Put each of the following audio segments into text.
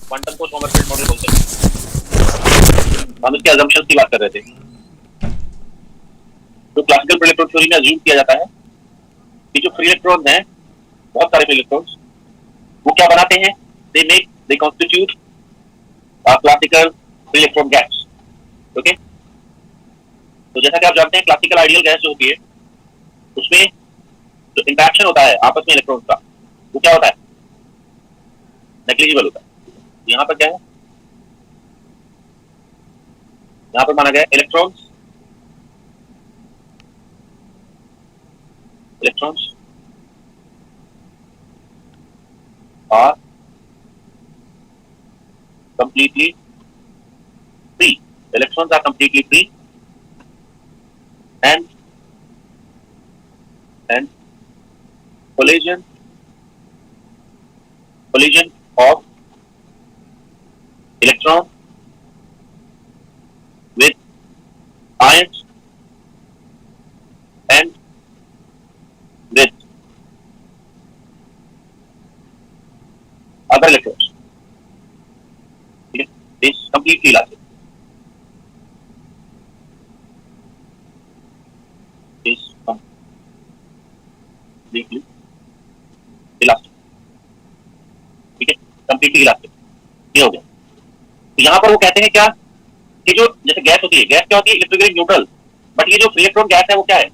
Quantum को Sommerfeld model बोलते हैं। हम इसके अजम्पशंस की बात कर रहे थे। तो क्लासिकल फ्री इलेक्ट्रॉन थ्योरी में अज्यूम किया जाता है कि जो फ्री इलेक्ट्रॉन हैं, बहुत सारे फ्री इलेक्ट्रॉन्स, वो क्या बनाते हैं? They constitute classical free electron gas. Okay, तो जैसा कि आप जानते हैं क्लासिकल आइडियल गैस जो होती है उसमें जो इंटरेक्शन होता है आपस में इलेक्ट्रॉन्स का, वो क्या होता है? नेग्लिजिबल होता है। यहाँ पर क्या है? यहाँ पर माना गया electrons are completely free. Electrons are completely free, and collision of electron with ions and with other electrons is completely elastic. Is completely elastic. ठीक है, completely elastic. ये हो गया। तो यहाँ पर वो कहते हैं क्या कि जो जैसे गैस होती है, गैस क्या होती है? Electrically neutral. बट ये जो फ्री इलेक्ट्रॉन गैस है वो क्या है?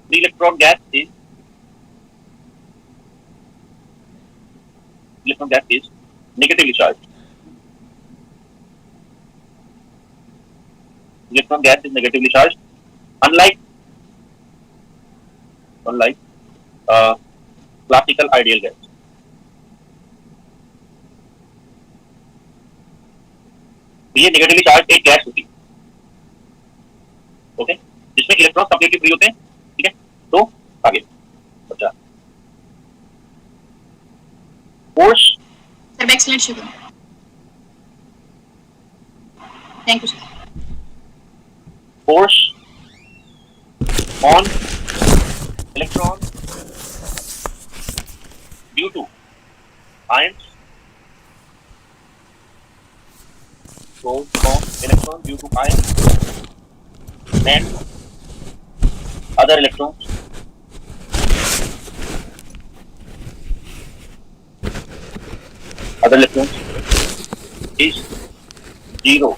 Free electron gas is negatively charged. Electron gas is negatively charged, unlike classical ideal gas. ये नेगेटिवली चार्ज एक गैस होती है, ओके, जिसमें इलेक्ट्रॉन कंप्लीटली फ्री होते हैं। ठीक है, तो आगे बच्चा force sir excellent sugar, thank you sir. force on electron due to ions. Force on electron due to ions and other electrons. Is zero.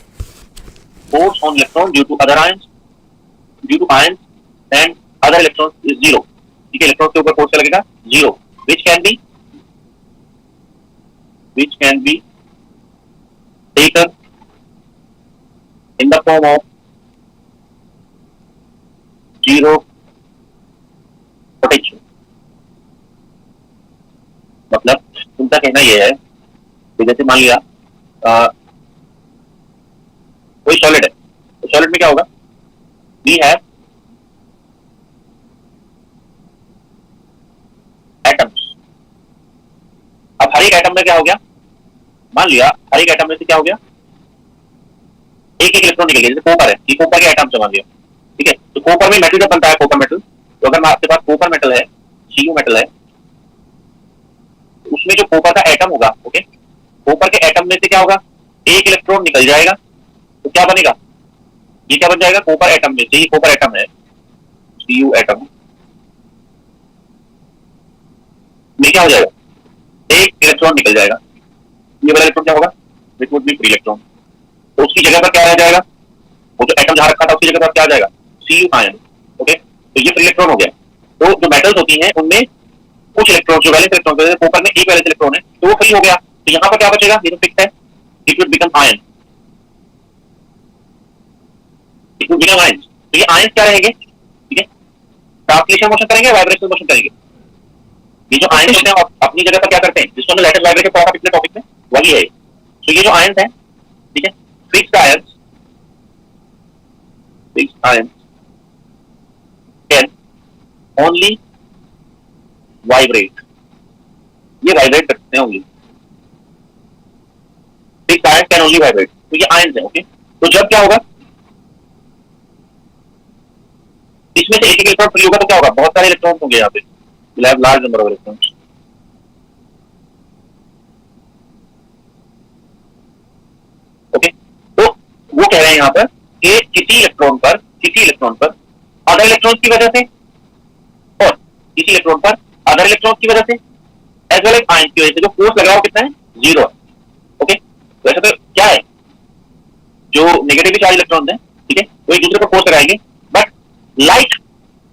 Force on electron due to ions and other electrons is zero. ठीक है, electron के ऊपर force लगेगा zero, which can be taken in the form of zero potential. मतलब उनका कहना यह है कि जैसे मान लिया कोई सॉलिड है, तो सॉलिड में क्या होगा? We have atoms. अब हर एक एटम में क्या हो गया? मान लिया हर एक एटम में से क्या हो गया? एक एक इलेक्ट्रॉन निकल गया। जैसे कोपर है, ये कोपर के एटम से मान लिया, ठीक है, तो कोपर में मेटल जब बनता है, कोपर मेटल, तो अगर आपके पास कोपर मेटल है, Cu मेटल है, उसमें जो कोपर का एटम होगा, ओके, कोपर के एटम में से क्या होगा? एक इलेक्ट्रॉन निकल जाएगा, तो क्या बनेगा? ये क्या बन जाएगा? कोपर एटम में से, ये कोपर एटम है, Cu एटम में क्या हो जाएगा? एक इलेक्ट्रॉन निकल जाएगा। ये वाला इलेक्ट्रॉन क्या होगा? It would B free electron. तो उसकी जगह पर क्या रह जाएगा? वो जो एटम जहां रखा था उसकी जगह पर क्या आ जाएगा? Cu ion. ओके, तो ये फ्री इलेक्ट्रॉन हो गया। तो जो मेटल्स होती हैं उनमें कुछ इलेक्ट्रॉन जो वैलेंस इलेक्ट्रॉन, जैसे कोपर में एक वैलेंस इलेक्ट्रॉन है, तो वो फ्री हो गया। तो यहाँ पर क्या बचेगा? ये तो फिक्स है, it would become ion. It would become ion. तो ये आयन क्या रहेंगे? ठीक है, ट्रांसलेशन मोशन करेंगे, वाइब्रेशनल मोशन करेंगे। ये जो आयन होते हैं अपनी जगह पर क्या करते हैं, जिसको हमने लैटिस वाइब्रेशन पढ़ा था पिछले टॉपिक में, वही है। तो ये जो आयन है, ठीक है, fixed ion can only vibrate. ये वाइब्रेट करते हैं only. Fixed ion can only vibrate. तो ये आयन है, ओके। तो जब क्या होगा? इसमें से एक एक इलेक्ट्रॉन फ्री होगा तो क्या होगा? बहुत सारे इलेक्ट्रॉन होंगे यहाँ पे, will have large number of electrons. Okay, तो वो कह रहे हैं यहाँ पर कि किसी इलेक्ट्रॉन पर अदर इलेक्ट्रॉन की वजह से और किसी इलेक्ट्रॉन पर अदर इलेक्ट्रॉन की वजह से एज वेल एज आयन की वजह से जो फोर्स लगा वो कितना है, 0 है. ओके, तो ऐसा तो क्या है, जो नेगेटिवली चार्ज इलेक्ट्रॉन है, ठीक है, वो एक दूसरे पर फोर्स लगाएंगे, but light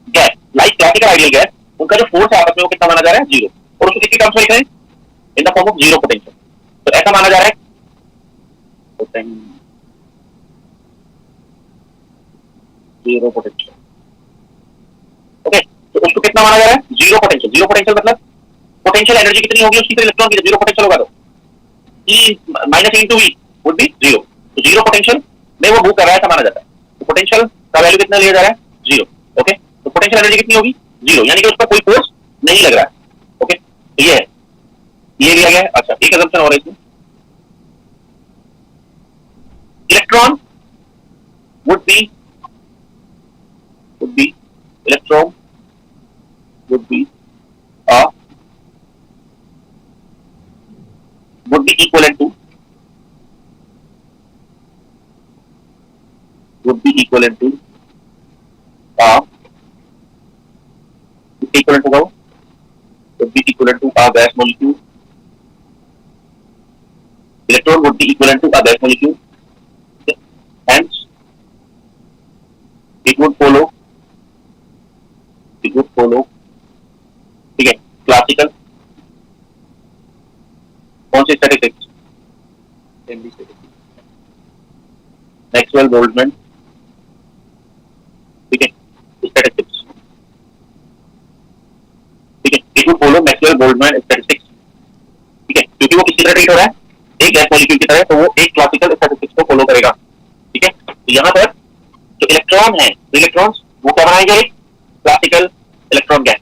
gas, light classical ideal gas, उनका जो फोर्स है आपस में वो कितना माना जा रहा है, 0, और उसको किसकी टर्म्स में लिख रहे हैं, in the form of 0 potential. तो ऐसा माना जा रहा है जीरो पोटेंशियल. ओके, तो उसको कितना माना जा रहा है, 0 पोटेंशियल. 0 पोटेंशियल मतलब पोटेंशियल एनर्जी कितनी होगी उसकी इलेक्ट्रॉन की, 0 पोटेंशियल होगा तो E minus into V would be 0. तो 0 पोटेंशियल में वो मूव कर रहा है ऐसा माना जाता है. तो पोटेंशियल का वैल्यू कितना लिया जा रहा है, 0. ओके, तो पोटेंशियल एनर्जी कितनी होगी, 0, यानी कि उस पर कोई फोर्स नहीं लग रहा है. ओके, तो ये है, ये लिया गया है. अच्छा, एक असम्पशन और है इसमें, electron would be electron would be equivalent to equivalent होगा वो, would be equivalent to a gas molecule. Electron would be equivalent to a gas molecule. Hence, it would follow, ठीक है, क्लासिकल कौन सी स्टैटिस्टिक्स, मैक्सवेल बोल्ट्जमैन, ठीक है, statistics, ठीक है, it would follow Maxwell Boltzmann statistics, ठीक है, क्योंकि वो किसकी तरह ट्रीट हो रहा है, एक गैस मॉलिक्यूल की तरह, तो वो एक क्लासिकल स्टैटिस्टिक्स को फॉलो करेगा. ठीक है, तो यहाँ पर जो इलेक्ट्रॉन है, इलेक्ट्रॉन्स वो क्या बनाएंगे, एक क्लासिकल इलेक्ट्रॉन गैस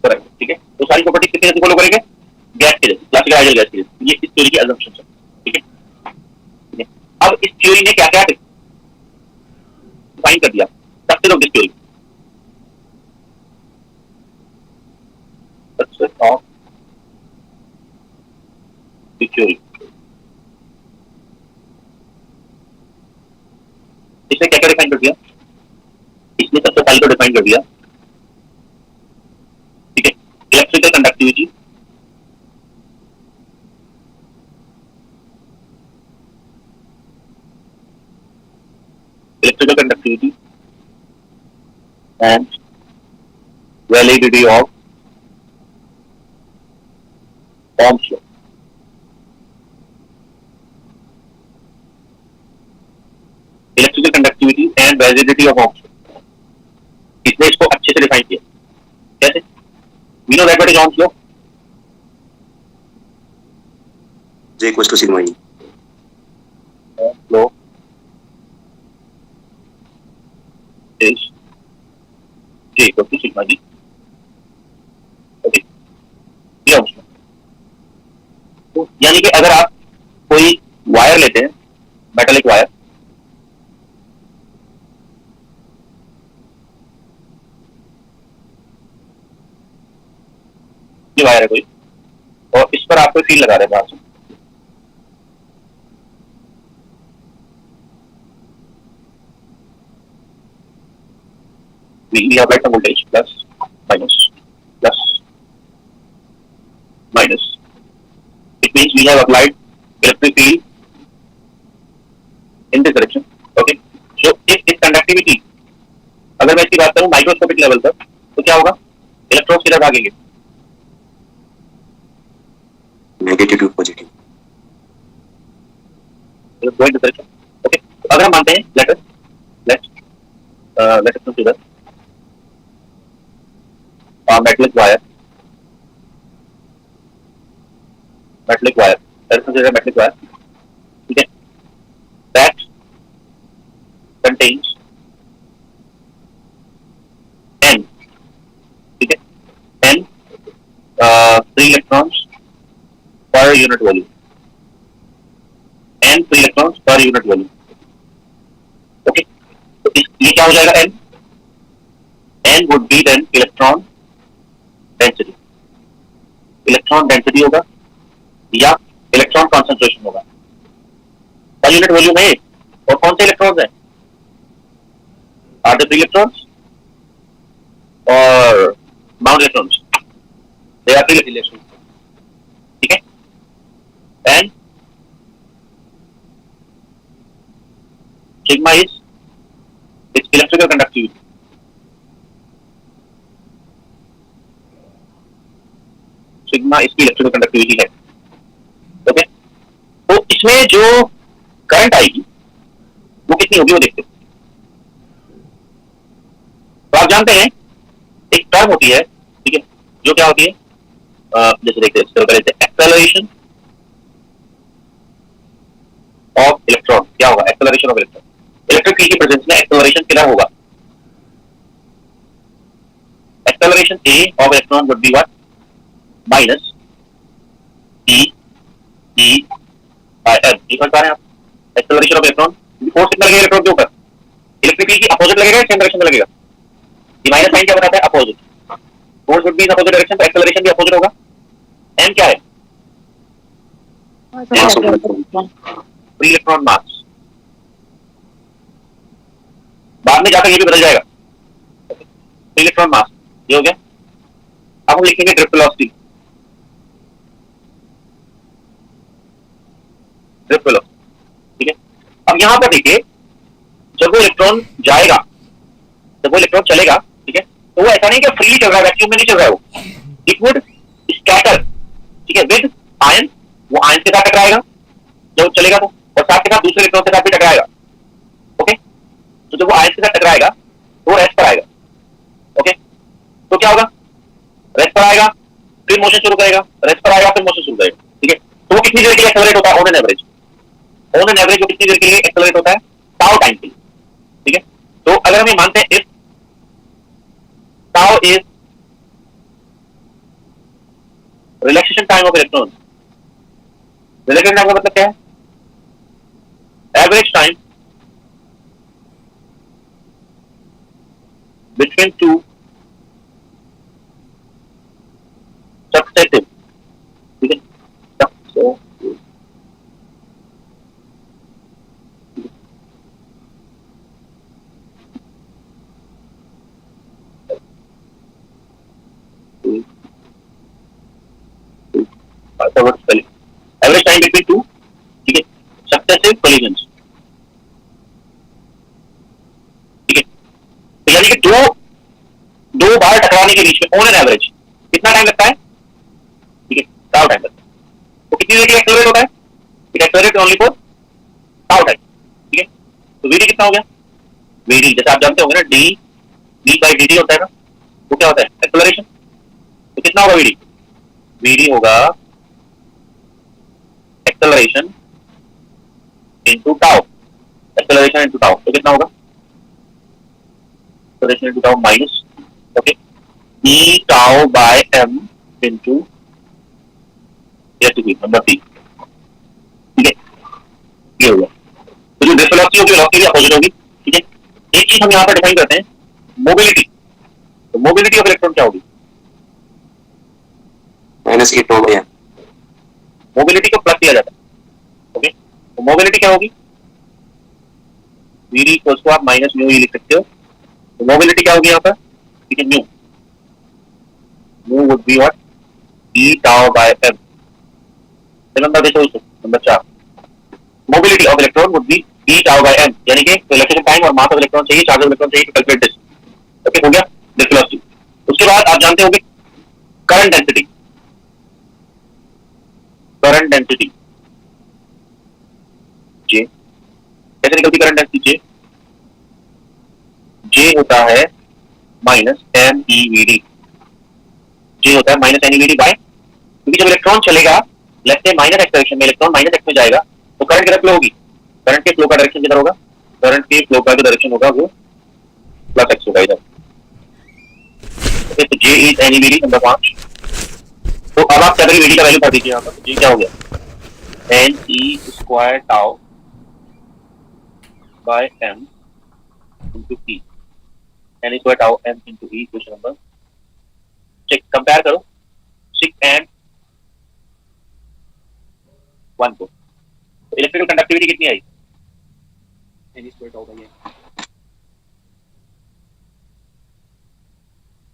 करेंगे. ठीक है, तो सारी प्रॉपर्टीज कितने जैसे फॉलो करेंगे, गैस के जैसे, क्लासिकल आइडियल गैस के जैसे. ये इस थ्योरी की असम्पशन है. ठीक है, अब इस थ्योरी ने क्या क्या डिफाइन कर दिया, success of this theory, success of this theory. इसने क्या क्या डिफाइन कर दिया, इसने सबसे पहले तो डिफाइन कर दिया, ठीक है, electrical conductivity, and validity of Ohm's law. Electrical conductivity and validity of Ohm's law. इसने इसको अच्छे से डिफाइन किया. कैसे? We know that what is Ohm's law? J equals to sigma E. Ohm's law is J equal to sigma G. Okay. ये Ohm's law. तो यानी कि अगर आप कोई वायर लेते हैं, मेटालिक वायर, ये वायर है कोई, और इस पर आप कोई फील्ड लगा रहे हैं बाहर से, we apply some voltage plus minus. It means we have applied electric field in this direction. Okay. So if conductivity, अगर मैं इसकी बात करूं माइक्रोस्कोपिक लेवल पर, तो क्या होगा, इलेक्ट्रॉन्स किधर भागेंगे, Negative to positive. going this direction. Okay. तो अगर हम मानते हैं, let us consider metallic wire. Let us consider metallic wire. ठीक है, that contains n, ठीक है, n free electrons per unit volume. n free electrons per unit volume. Okay, तो ये क्या हो जाएगा, n would be then electron electron density होगा या इलेक्ट्रॉन कॉन्सेंट्रेशन होगा। पर यूनिट वॉल्यूम है और कौन से इलेक्ट्रॉन्स हैं? आर द फ्री इलेक्ट्रॉन्स और bound electrons? They are free electrons, ठीक है। And sigma is its electrical conductivity. Sigma इसकी इलेक्ट्रिकल कंडक्टिविटी है, ओके। तो इसमें जो करंट आएगी वो कितनी होगी वो देखते हैं। तो आप जानते हैं एक टर्म होती है, ठीक है, जो क्या होती है, जैसे देखते हैं एक्सेलरेशन ऑफ इलेक्ट्रॉन। क्या होगा? Acceleration of electron. Electric field की प्रेजेंस में एक्सेलरेशन कितना होगा? Acceleration A of electron would be what? Minus E by M. ये समझ पा रहे हैं आप? एक्सेलरेशन ऑफ इलेक्ट्रॉन, फोर्स कितना लगेगा इलेक्ट्रॉन के ऊपर? इलेक्ट्रिक फील्ड की अपोजिट लगेगा या सेम डायरेक्शन में लगेगा? ये माइनस साइन क्या बताता है? Opposite. Force would be in opposite direction, तो एक्सेलरेशन भी अपोजिट होगा। एम क्या है? मास of electron. Free electron mass. बाद में जाकर ये भी बदल जाएगा। फ्री इलेक्ट्रॉन मास ये हो गया। अब हम लिखेंगे ड्रिफ्ट वेलोसिटी। ड्रिफ्ट वेलोसिटी, ठीक है। अब यहां पर देखिए, जब वो इलेक्ट्रॉन जाएगा, जब वो इलेक्ट्रॉन चलेगा, ठीक है, तो वो ऐसा नहीं कि फ्रीली चल रहा है, वैक्यूम में नहीं चल रहा है वो। इट वुड स्कैटर, ठीक है, विद आयन। वो आयन के साथ टकराएगा जब वो चलेगा, तो और साथ के साथ दूसरे इलेक्ट्रॉन के साथ भी टकराएगा, ओके। तो जब वो आयन के साथ टकराएगा तो रेस्ट पर आएगा, ओके। तो क्या होगा? रेस्ट पर आएगा, फिर मोशन शुरू करेगा, रेस्ट पर आएगा, फिर मोशन शुरू करेगा, ठीक है। तो वो कितनी देर के लिए एक्सेलरेट होता है? On an average, on an average वो कितनी देर के लिए एक्सेलरेट होता है? टाउ टाइम के लिए, ठीक है। तो अगर हम ये मानते हैं if tau is relaxation time of electron, relaxation time का मतलब क्या है? Average time between two successive, ठीक है, successive, average time between two, ठीक है, सक्सेसिव कोलिजन्स, ठीक है। तो यानी कि दो बार टकराने के बीच में ऑन एन एवरेज कितना टाइम लगता है? ठीक है, टाउ टाइम लगता है। तो कितनी देर के लिए एक्सेलरेट होता है? It accelerate only for tau time, ठीक है। तो वीडी कितना हो गया? वीडी जैसे आप जानते होंगे ना, डी बाई डी होता है ना, वो क्या होता है? एक्सेलरेशन। तो कितना होगा वीडी? वीडी होगा acceleration into tau, acceleration into tau. तो कितना होगा? Acceleration into tau minus, okay, E tau by M into number T, ठीक है। ये हो गया। तो जो ड्रिफ्ट वेलोसिटी होगी, वेलोसिटी भी अपोजिट होगी, ठीक है। एक चीज हम यहाँ पर डिफाइन करते हैं, मोबिलिटी। तो मोबिलिटी ऑफ इलेक्ट्रॉन क्या होगी? Minus E tau by M. Mobility को प्लस किया जाता है, ओके। तो मोबिलिटी क्या होगी? वीडी इक्वल्स टू आप माइनस म्यू ई लिख सकते हो। तो मोबिलिटी क्या होगी यहाँ पर? ठीक है, mu would be what? E tau by M. Number देखो उसको, number 4, mobility of electron would be E tau by M, यानी कि रिलैक्सेशन टाइम और मास ऑफ इलेक्ट्रॉन चाहिए, चार्ज ऑफ इलेक्ट्रॉन चाहिए टू कैलकुलेट दिस, ओके। हो गया drift velocity. उसके बाद आप जानते होंगे current density. Current density J, कैसे निकलती करंट डेंसिटी? जे होता है minus M E V D. जे होता है minus N E V D by, क्योंकि जब इलेक्ट्रॉन चलेगा, let's say minus X direction में, इलेक्ट्रॉन माइनस एक्स में जाएगा, तो करंट किधर फ्लो होगी? करंट के फ्लो का डायरेक्शन किधर होगा? करंट के फ्लो का जो डायरेक्शन होगा वो प्लस एक्स होगा इधर, ओके। तो J is N E V D, number 5। तो अब आप कैपिटल वी डी का वैल्यू भर दीजिए यहाँ पर। जे क्या हो गया? N E square tau by M into T, N square tau M into E, question number 6। Compare करो 6 एंड कंडक्टिविटी कितनी आई? N E square tau by n.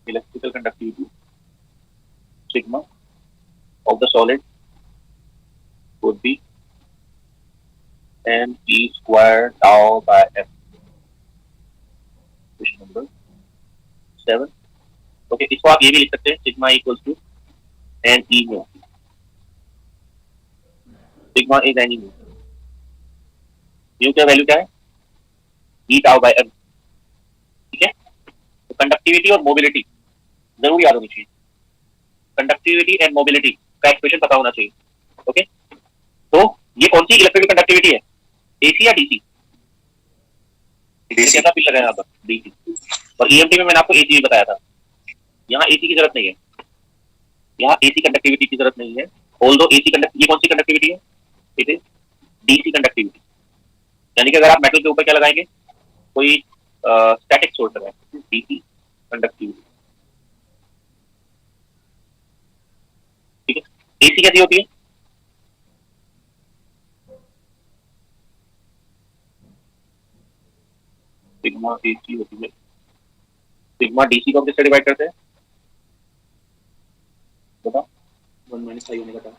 Electrical conductivity sigma of the solid would be m e square tau by f. Question number 7. Okay, इसको आप ये भी लिख सकते हैं, sigma equals to N E mu. Sigma is N E mu. Mu का value क्या है? E tau by M. ठीक है, तो कंडक्टिविटी और मोबिलिटी जरूर याद होनी चाहिए. कंडक्टिविटी एंड मोबिलिटी का एक्सप्रेशन पता होना चाहिए. ओके, तो ये कौन सी इलेक्ट्रिकल कंडक्टिविटी है? एसी या डीसी? DC. कैसा फील लगा यहाँ पर? डीसी. और ईएमटी में मैंने आपको एसी भी बताया था. यहाँ एसी की जरूरत नहीं है, यहाँ एसी कंडक्टिविटी की जरूरत नहीं है. ऑल्दो एसी कंडक्ट, ये कौन सी कंडक्टिविटी है? It is DC conductivity. यानी कि अगर आप मेटल के ऊपर क्या लगाएंगे, कोई स्टैटिक सोर्स लगाएंगे, डीसी कंडक्टिविटी. ठीक है, एसी कैसी होती है? सिग्मा एसी होती है. सिग्मा डीसी को किससे डिवाइड करते हैं? बताओ. 1 minus I omega tau.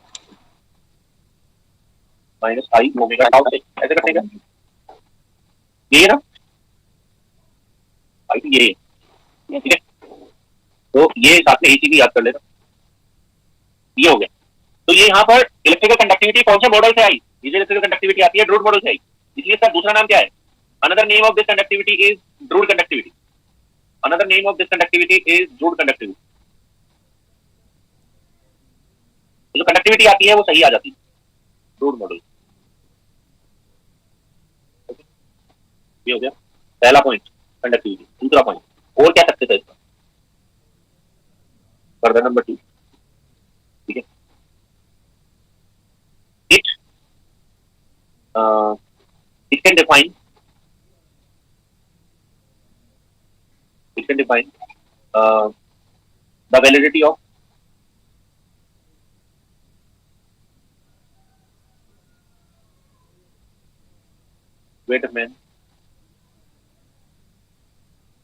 Minus I omega tau से. ऐसे करते हैं क्या? ये है ना, आई तो ये है. ठीक है, तो ये साथ में एसी भी याद कर लेना. ये हो गया. तो ये यहाँ पर इलेक्ट्रिकल कंडक्टिविटी कौन से मॉडल से आई? ये जो इलेक्ट्रिकल कंडक्टिविटी आती है ड्रूड मॉडल से आई, इसलिए इसका दूसरा नाम क्या है? Another name of this conductivity is Drude conductivity. Another name of this conductivity is Drude conductivity. जो कंडक्टिविटी आती है वो सही आ जाती है ड्रूड मॉडल. ये हो गया पहला पॉइंट, कंडक्टिविटी. दूसरा पॉइंट और क्या सकते थे इसका? Further number 2. ठीक है, it can define the validity of Weidmann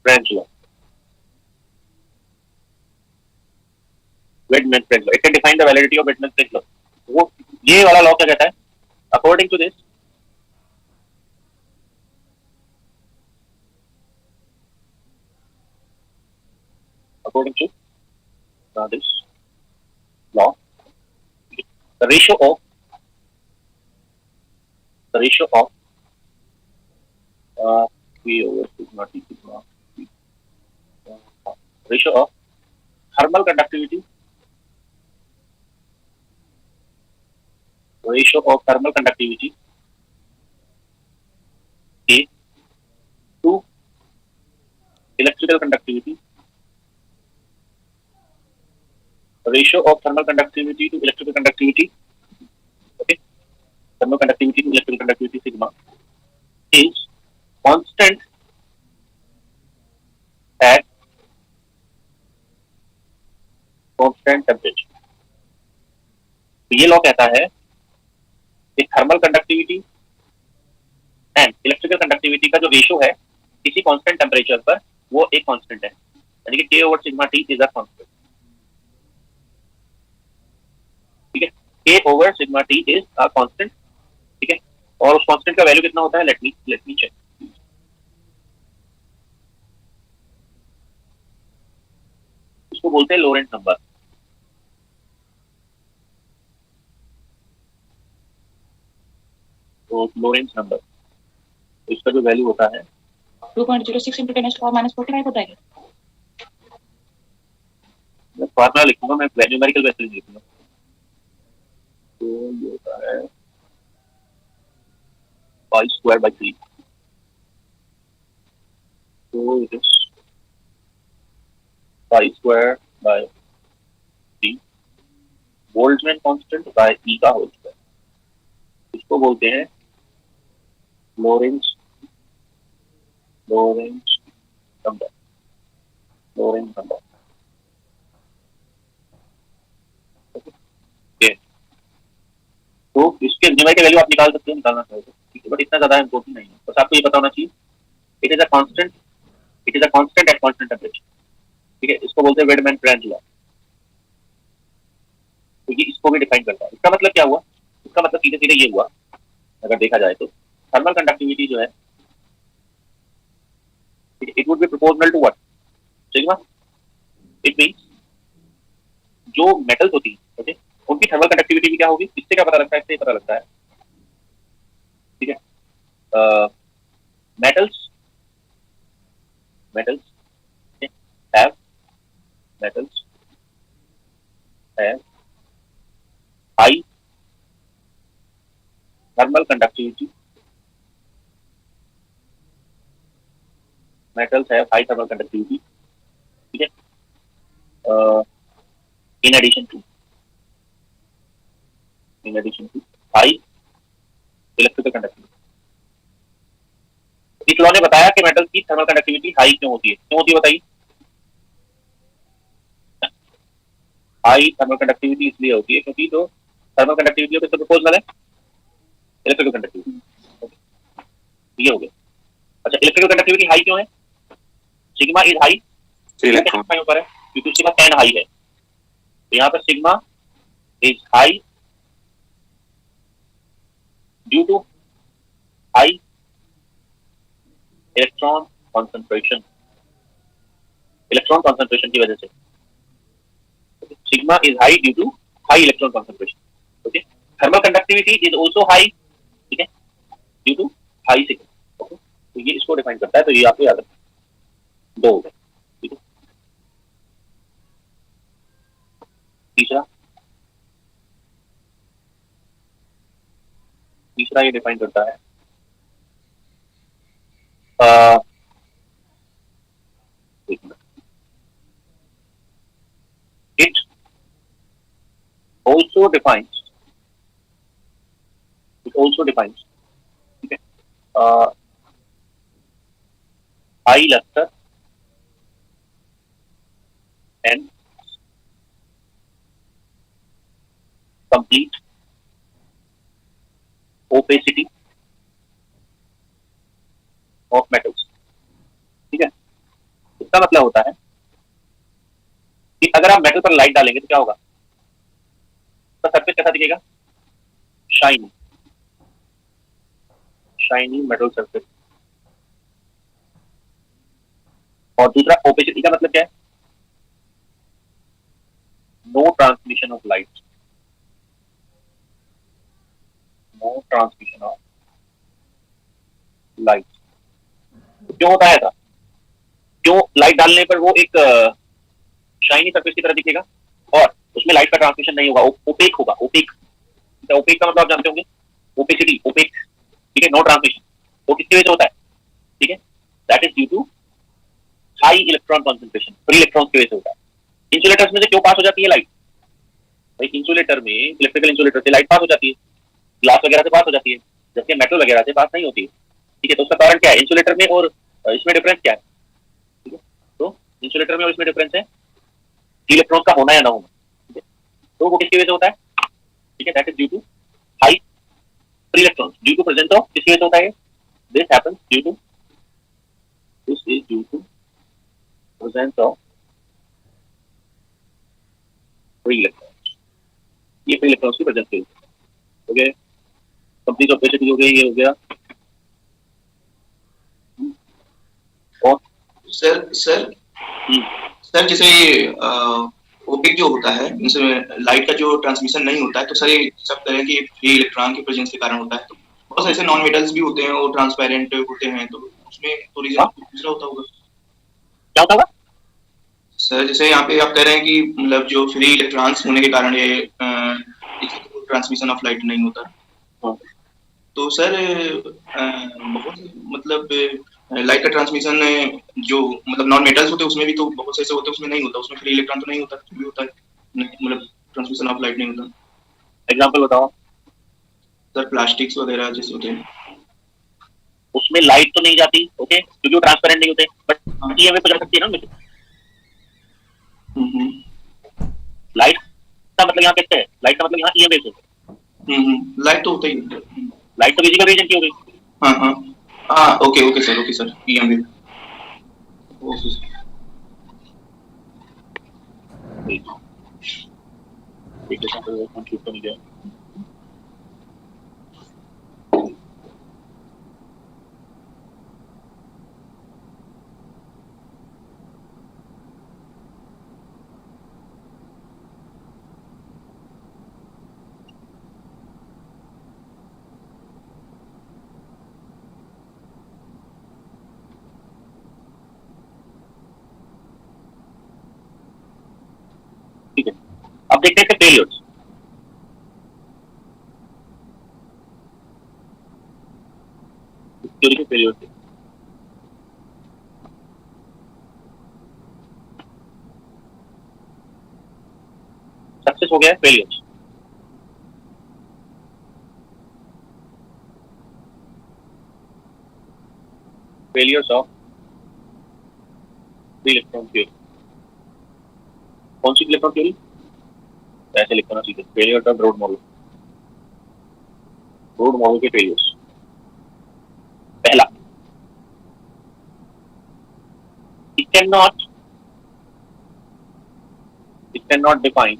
Franz law. Weidmann Franz law. It can define the validity of Weidmann Franz law. वो ये वाला लॉ क्या कहता है? According to this, according to this law, the ratio of P over sigma T sigma P, ratio of thermal conductivity, ratio of thermal conductivity A to electrical conductivity, ratio of thermal conductivity to electrical conductivity, okay, thermal conductivity to electrical conductivity sigma is constant at constant temperature. तो ये law कहता है कि thermal conductivity and electrical conductivity का जो ratio है किसी constant temperature पर, वो एक कांस्टेंट है. यानी कि K over sigma T is a constant. ठीक है, K over sigma T is a constant. ठीक है, और उस कांस्टेंट का वैल्यू कितना होता है? Let me check. इसको बोलते हैं लोरेंट्ज नंबर. तो लोरेंट्ज नंबर, तो इसका जो वैल्यू होता है 2.06 into 10 to the power minus 45 होता है. मैं फॉर्मूला लिखूंगा, मैं न्यूमेरिकल वैल्यू लिखूंगा. तो ये होता है पाई स्क्वायर बाय 3. तो it is pi square by 3 Boltzmann constant by E का होल स्क्वायर. इसको बोलते हैं लोरेंट्ज नंबर. ओके, तो इसके न्यूमेरिकल वैल्यू आप निकाल सकते हो, निकालना चाहे तो चाहिए, बट इतना ज्यादा इम्पोर्टेंट नहीं है, बस आपको ये पता होना चाहिए it is a constant at constant temperature. ठीक है, इसको बोलते हैं वेडमैन-फ्रेंच लॉ, तो ये इसको भी डिफाइन करता है। इसका मतलब क्या हुआ? इसका मतलब सीधे सीधे ये हुआ, अगर देखा जाए तो थर्मल कंडक्टिविटी जो है it would be proportional to what? Sigma. It means जो मेटल्स होती है, ओके, उनकी थर्मल कंडक्टिविटी भी क्या होगी? इससे क्या पता लगता है? इससे पता लगता है, ठीक है, metals okay, have metals have high thermal conductivity, metals have high thermal conductivity, ठीक है, in addition to high electrical conductivity। इस लॉ ने बताया कि मेटल की थर्मल कंडक्टिविटी हाई क्यों होती है? क्यों होती है बताइए? हाई थर्मल कंडक्टिविटी इसलिए होती है क्योंकि जो थर्मल कंडक्टिविटी है उससे प्रोपोर्शनल है इलेक्ट्रिकल कंडक्टिविटी। ये हो गया। अच्छा, इलेक्ट्रिकल कंडक्टिविटी हाई क्यों है? सिग्मा इज हाई इलेक्ट्रॉन ऊपर है क्योंकि सिग्मा 10 हाई है, तो यहाँ पर sigma is high due to high electron concentration, electron concentration की वजह से sigma is high due to high electron concentration. Okay, thermal conductivity is also high, ठीक है, due to high sigma. Okay, तो ये इसको डिफाइन करता है, तो ये आपको याद रखना, दो हो गए, ठीक है। तीसरा ये डिफाइन करता है it also defines ठीक है, high luster and complete opacity of metals। ठीक है, इसका मतलब होता है कि अगर आप मेटल पर लाइट डालेंगे तो क्या होगा? तो सरफेस कैसा दिखेगा? Shiny metal surface. और दूसरा ओपेसिटी का मतलब क्या है? नो ट्रांसमिशन ऑफ लाइट, क्यों होता है ऐसा? क्यों लाइट डालने पर वो एक शाइनी सरफेस की तरह दिखेगा और उसमें लाइट का ट्रांसमिशन नहीं होगा, ओपेक होगा। ओपेक का मतलब आप जानते होंगे, ओपेसिटी, ओपेक, ठीक है, नो ट्रांसमिशन। तो किसकी वजह से होता है? ठीक है, that is due to high electron concentration, free electrons की वजह से होता है। इंसुलेटर्स में से क्यों पास हो जाती है लाइट? भाई इंसुलेटर में, इलेक्ट्रिकल इंसुलेटर से लाइट पास हो जाती है, ग्लास वगैरह से पास हो जाती है, जबकि मेटल वगैरह से पास नहीं होती है। ठीक है, तो उसका कारण क्या है? इंसुलेटर में और इसमें डिफरेंस क्या है? ठीक है, तो इंसुलेटर में और इसमें डिफरेंस है इलेक्ट्रॉन का होना या ना होना। ठीक है, तो वो किसकी वजह से होता है? ठीक है, that is due to high free electrons, due to presence of, किसकी वजह से होता है? This happens due to presence of free electrons. ये फ्री इलेक्ट्रॉन्स की प्रेजेंस की वजह से। ओके, कंप्लीट ऑपेसिटी हो गई, ये हो गया। और सर जैसे ओपेक जो होता है, इसमें लाइट का जो ट्रांसमिशन नहीं होता है, तो सर ये सब तरह की फ्री इलेक्ट्रॉन के प्रेजेंस के कारण होता है। तो बहुत ऐसे नॉन मेटल्स भी होते हैं और ट्रांसपेरेंट होते हैं, तो उसमें तो रीजन दूसरा होता होगा। क्या होता होगा? सर जैसे यहाँ पे आप कह रहे हैं कि मतलब जो फ्री इलेक्ट्रॉन्स होने के कारण ये ट्रांसमिशन ऑफ लाइट नहीं होता, तो सर बहुत मतलब लाइट का ट्रांसमिशन जो मतलब नॉन मेटल्स होते हैं उसमें भी तो बहुत से ऐसे होते हैं उसमें नहीं होता, उसमें फ्री इलेक्ट्रॉन तो नहीं होता, फिर भी होता है, मतलब ट्रांसमिशन ऑफ लाइट नहीं होता। एग्जांपल बताओ सर प्लास्टिक्स वगैरह जैसे होते हैं, उसमें लाइट तो नहीं जाती, ओके, क्योंकि वो ट्रांसपेरेंट नहीं होते, बट ईएमएफ तो जा सकती है ना उनमें। लाइट का मतलब यहाँ किससे है? लाइट का मतलब यहाँ ईएमएफ से। लाइट तो होता ही है। लाइट तो फिजिकल रीजन की हो गई, हाँ हाँ हाँ okay sir PM wave okay sir equation को कंप्यूट कर लिया ठीक है। अब देखते हैं फेलियर्स। थ्योरी के फेलियर्स सक्सेस हो गया है, failures failures of free electron theory. कौन सी इलेक्ट्रॉन थ्योरी? ऐसे लिखना सीधे, फेलियर्स ऑफ ब्रोड मॉडल के फेलियर्स। पहला, it cannot define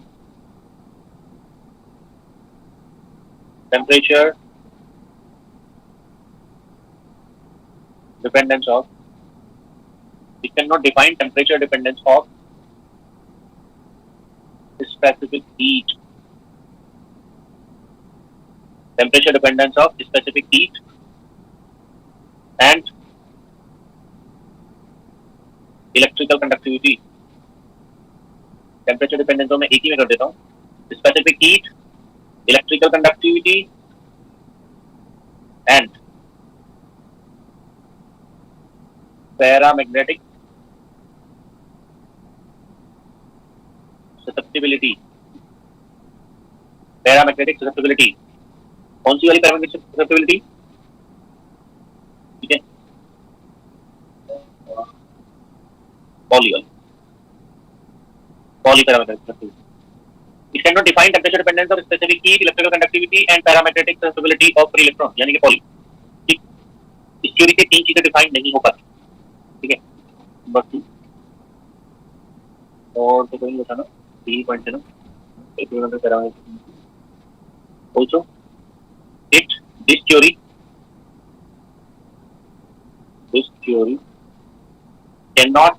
temperature dependence of specific heat. Temperature dependence of specific heat and electrical conductivity. Temperature dependence में एक ही में कर देता हूँ, specific heat, electrical conductivity and paramagnetic susceptibility. Paramagnetic susceptibility कौन सी वाली पैरामैग्नेटिक ससेप्टिबिलिटी? ठीक है, paramagnetic susceptibility. It cannot define temperature dependence of specific heat, electrical conductivity and parametric susceptibility of free electron, यानी कि पॉली। ठीक, इस थ्योरी के तीन चीजें डिफाइन नहीं हो पाती। ठीक है, बस और तो कोई बताना, यही पॉइंट है ना। Equivalent parameter also this theory cannot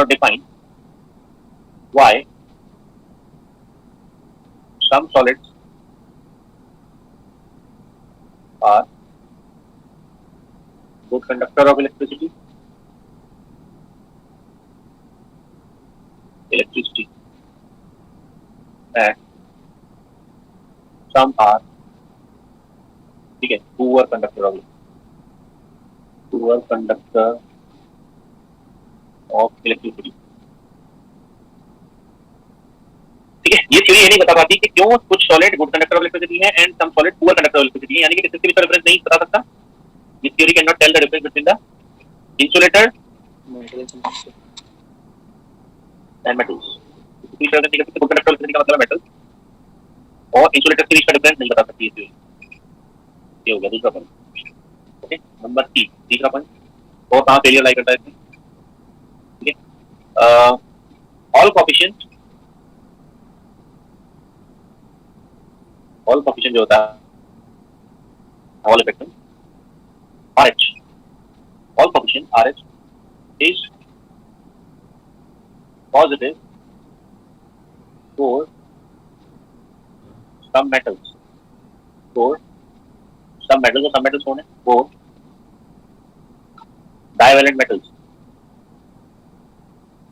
define why some solids are good conductor of electricity and some are, ठीक है, poor conductor of electricity। ठीक है, ये थ्योरी ये नहीं बता पाती कि क्यों कुछ solid good conductor of electricity है and some solid poor conductor of electricity है, यानी कि किसी भी रेफरेंस नहीं बता सकता। This theory can not tell the difference between the insulator and metals. किसी भी reference good conductor of electricity का मतलब मेटल और इंसुलेटर के बीच का डिफरेंस नहीं बता सकती ये थ्योरी। ये हो गया दूसरा पॉइंट। ओके, नंबर 3, तीसरा पॉइंट और कहां फेलियर लाई करता है इसमें? ठीक है, ऑल कोएफिशिएंट जो होता है hall effect RH, all coefficient RH is positive for some metals और some metals कौन है? वो divalent metals।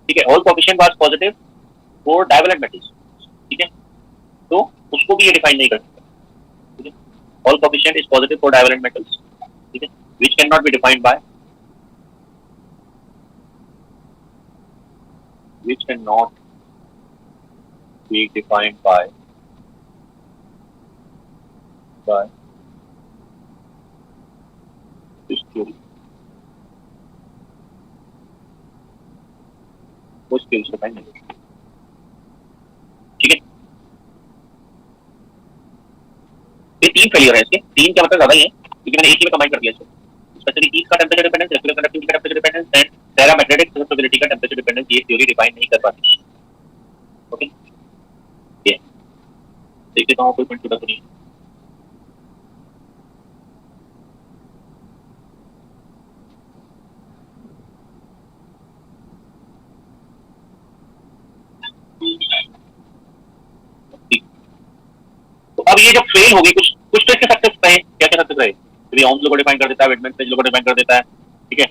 ठीक है, all coefficient was positive for divalent metals। ठीक है, तो उसको भी ये डिफाइन नहीं कर सकता। ठीक है, all coefficient is positive for divalent metals। ठीक है, which cannot be defined by this theory। वो स्केल से डिफाइन नहीं। ठीक है, तीन फेलियर है इसके, तीन क्या मतलब ज्यादा ही है क्योंकि मैंने एक ही में कंबाइन कर दिया इसको। स्पेशली ईच का टेंपरेचर डिपेंडेंस, रेगुलर कंडक्टिविटी का temperature dependence and parametric susceptibility का टेंपरेचर डिपेंडेंस, ये थ्योरी डिफाइन नहीं कर पाती। ओके, ये देखिए तो कोई पॉइंट तो नहीं। तो अब ये जब फेल होगी, कुछ कुछ तो इसके सक्सेस रहे, क्या क्या सक्सेस रहे? तो ओम्स लॉ को डिफाइन कर देता है, वेटमैन लॉ को डिफाइन कर देता है, ठीक है,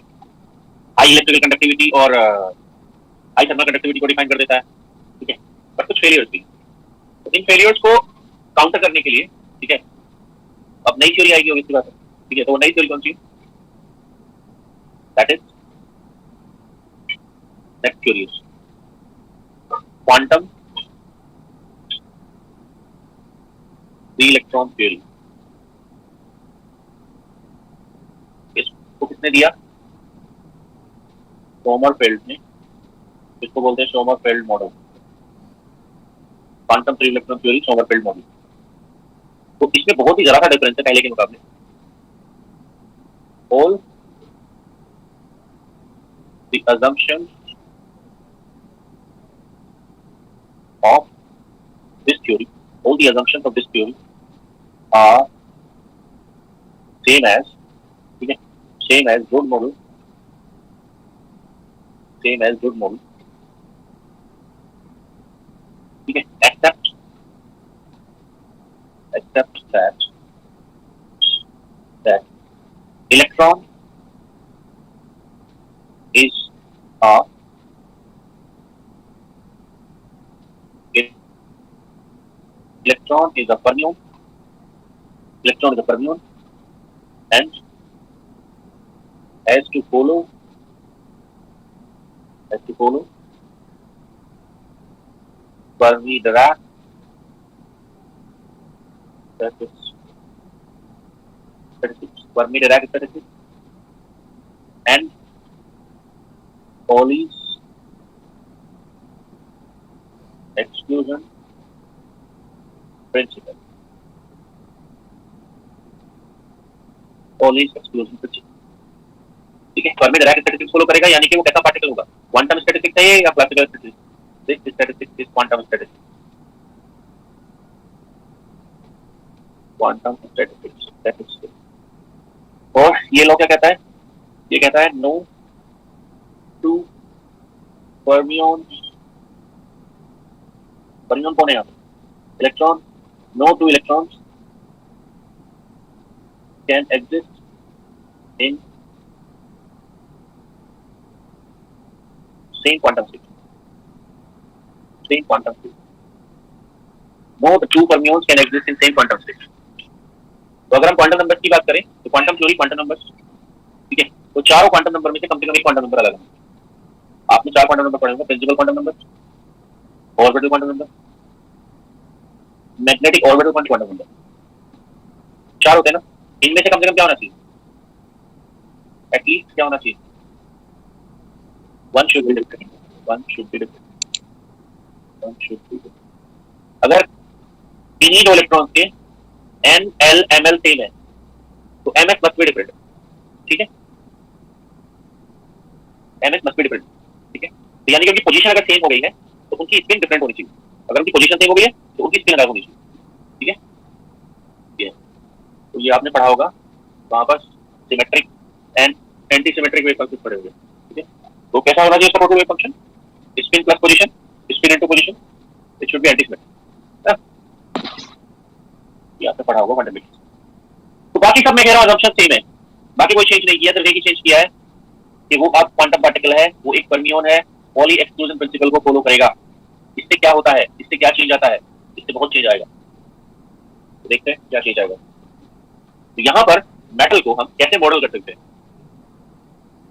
हाई इलेक्ट्रिकल कंडक्टिविटी और हाई थर्मल कंडक्टिविटी को डिफाइन कर देता है, ठीक है, पर कुछ फेलियर्स भी। तो इन फेलियर्स को काउंटर करने के लिए, ठीक है, अब नई थ्योरी आएगी होगी इसकी बात है, ठीक है, तो वो नई थ्योरी कौन सी? That is next theory quantum free electron theory. इसको किसने दिया? सोमरफेल्ड ने। इसको बोलते हैं Sommerfeld model, quantum free electron theory, Sommerfeld model. तो इसमें बहुत ही जरा सा डिफरेंस है पहले के मुकाबले। All the assumptions of this theory, all the assumptions of this theory are same as, ठीक है, same as good model, same as good model, ठीक है, except that electron is a fermion. Electron is a fermion and has to follow Fermi-Dirac statistics and Pauli's exclusion principle. Pauli's exclusion principle, ठीक है, Fermi-Dirac statistics follow करेगा, यानी कि वो कैसा particle होगा? क्वांटम स्टैटिस्टिक्स है या classical statistics? This statistics is quantum statistics. Quantum statistics. और ये लॉ क्या कहता है? ये कहता है नो टू fermions, fermion कौन है यहाँ पे? Electron, no two electrons can exist in same quantum state. No two fermions can exist in same quantum state. तो अगर हम क्वांटम नंबर्स की बात करें तो क्वांटम थ्योरी क्वांटम नंबर्स, ठीक है, तो चारों क्वांटम नंबर में से कम एक क्वांटम नंबर अलग है। आपने चार क्वांटम नंबर पढ़े होंगे, principal quantum number, orbital quantum number, magnetic orbital quantum number, चार होते हैं ना। इनमें से कम क्या होना चाहिए? एटलीस्ट क्या होना चाहिए? One should be different. अगर इन्हीं दो इलेक्ट्रॉन्स के N L M L same है तो M S must be different, ठीक है, M S must be different, ठीक है, तो यानी कि उनकी पोजीशन अगर सेम हो गई है तो उनकी स्पिन डिफरेंट होनी चाहिए। अगर उनकी पोजीशन सेम हो गई है तो उनकी स्पिन अलग होनी चाहिए, ठीक है। ये तो ये आपने पढ़ा होगा वहां पर symmetric and anti symmetric wave function पढ़े होंगे, ठीक है। तो कैसा होना चाहिए supportive wave function? Spin plus position, spin into position, it should be anti symmetric. ये आपने पढ़ा होगा फंडामेंटल। तो बाकी सब मैं कह रहा हूं असम्पशन सेम है, बाकी कोई चेंज नहीं किया, सिर्फ एक ही चेंज किया है कि वो अब क्वांटम पार्टिकल है, वो एक फर्मियन है, पॉली एक्सक्लूजन प्रिंसिपल को फॉलो करेगा। इससे क्या होता है, इससे क्या चेंज आता है? इससे बहुत चेंज आएगा, तो देखते हैं क्या चेंज आएगा। तो यहां पर मेटल को हम कैसे मॉडल कर सकते हैं?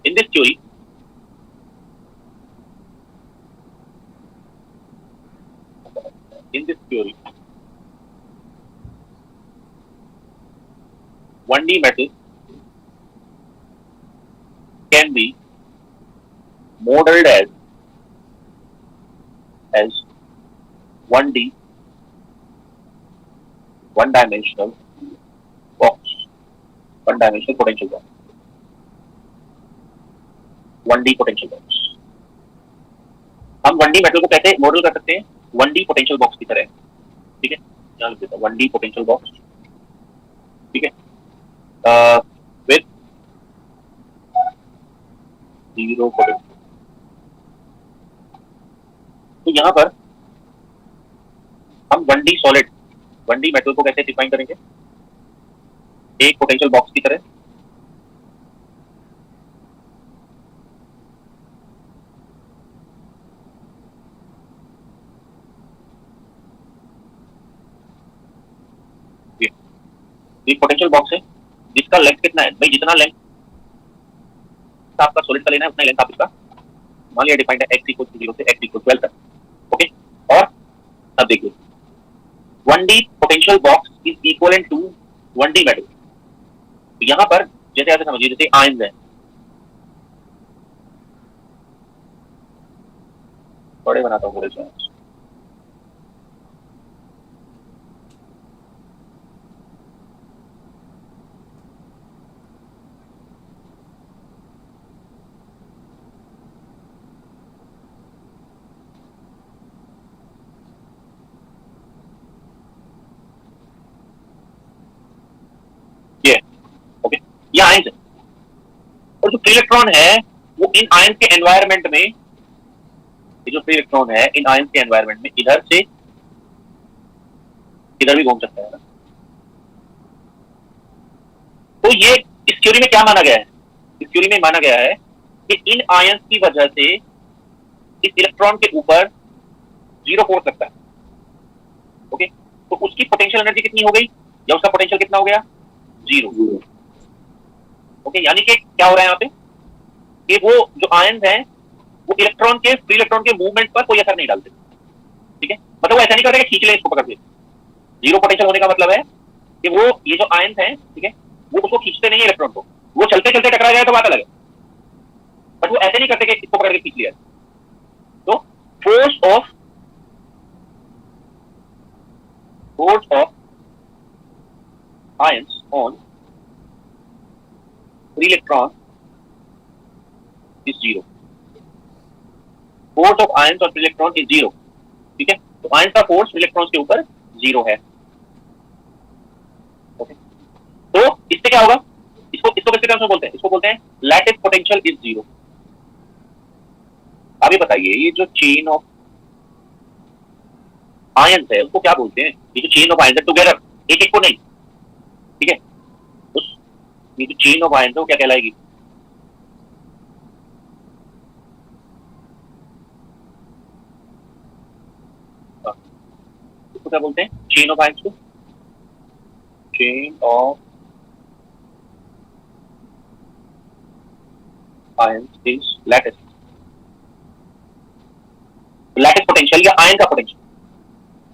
In this theory one D metal can be modeled as 1D, one-dimensional one dimensional potential box, 1D potential box. हम 1D मेटल को कैसे मॉडल कर सकते हैं? 1D पोटेंशियल बॉक्स की तरह, ठीक है, यहाँ लिख देता हूं 1D पोटेंशियल बॉक्स, ठीक है, विद जीरो पोटेंशियल। तो यहाँ पर हम 1D सॉलिड 1D मेटल को कैसे डिफाइन करेंगे? एक पोटेंशियल बॉक्स की तरह, एक पोटेंशियल बॉक्स है जिसका लेंथ कितना है भाई? जितना लेंथ आपका सॉलिड का लेना है उतना लेंथ आप इसका मान लिया डिफाइंड है x = 0 से x = 12 तक, ओके। और अब देखिए 1D potential box is equivalent to 1D metal. तो यहाँ पर जैसे ऐसे समझिए जैसे आयन्स है, थोड़े बनाता हूँ पूरे से, ओके, ये आयन्स है और जो फ्री इलेक्ट्रॉन है वो इन आयन्स के एनवायरनमेंट में, ये जो फ्री इलेक्ट्रॉन है इन आयन्स के एनवायरनमेंट में इधर से इधर भी घूम सकता है ना। तो ये इस थ्योरी में क्या माना गया है? इस थ्योरी में माना गया है कि इन आयन्स की वजह से इस इलेक्ट्रॉन के ऊपर जीरो फोर्स लगता है, ओके। तो उसकी पोटेंशियल एनर्जी कितनी हो गई या उसका पोटेंशियल कितना हो गया? Zero, okay. यानी कि क्या हो रहा है यहाँ पे कि वो जो आयन्स हैं वो इलेक्ट्रॉन के फ्री इलेक्ट्रॉन के मूवमेंट पर कोई असर नहीं डालते, ठीक है। मतलब वो ऐसा नहीं करते कि खींच ले इसको पकड़ के। जीरो पोटेंशियल होने का मतलब है कि वो ये जो आयन्स हैं, ठीक है, वो उसको खींचते नहीं है इलेक्ट्रॉन को, वो चलते चलते टकरा जाए तो बात अलग है, बट वो ऐसे नहीं करते कि इसको पकड़ के खींच लिया। तो force of ions on free electron is zero. Force of ions on free electron is zero, ठीक है। तो आयन्स का फोर्स फ्री इलेक्ट्रॉन्स के ऊपर जीरो है, ओके। तो इससे क्या होगा? इसको किसके टर्म्स में बोलते हैं? इसको बोलते हैं लैटिस पोटेंशियल इज जीरो। अभी बताइए ये जो चेन ऑफ आयन्स है उसको क्या बोलते हैं? ये जो चेन ऑफ आयन्स है टुगेदर, एक एक को नहीं, ठीक है, उस ये जो चेन ऑफ आयन्स है वो क्या कहलाएगी? इसको क्या बोलते हैं? चेन ऑफ आयन्स को chain of ions is lattice. Lattice potential या आयन का पोटेंशियल,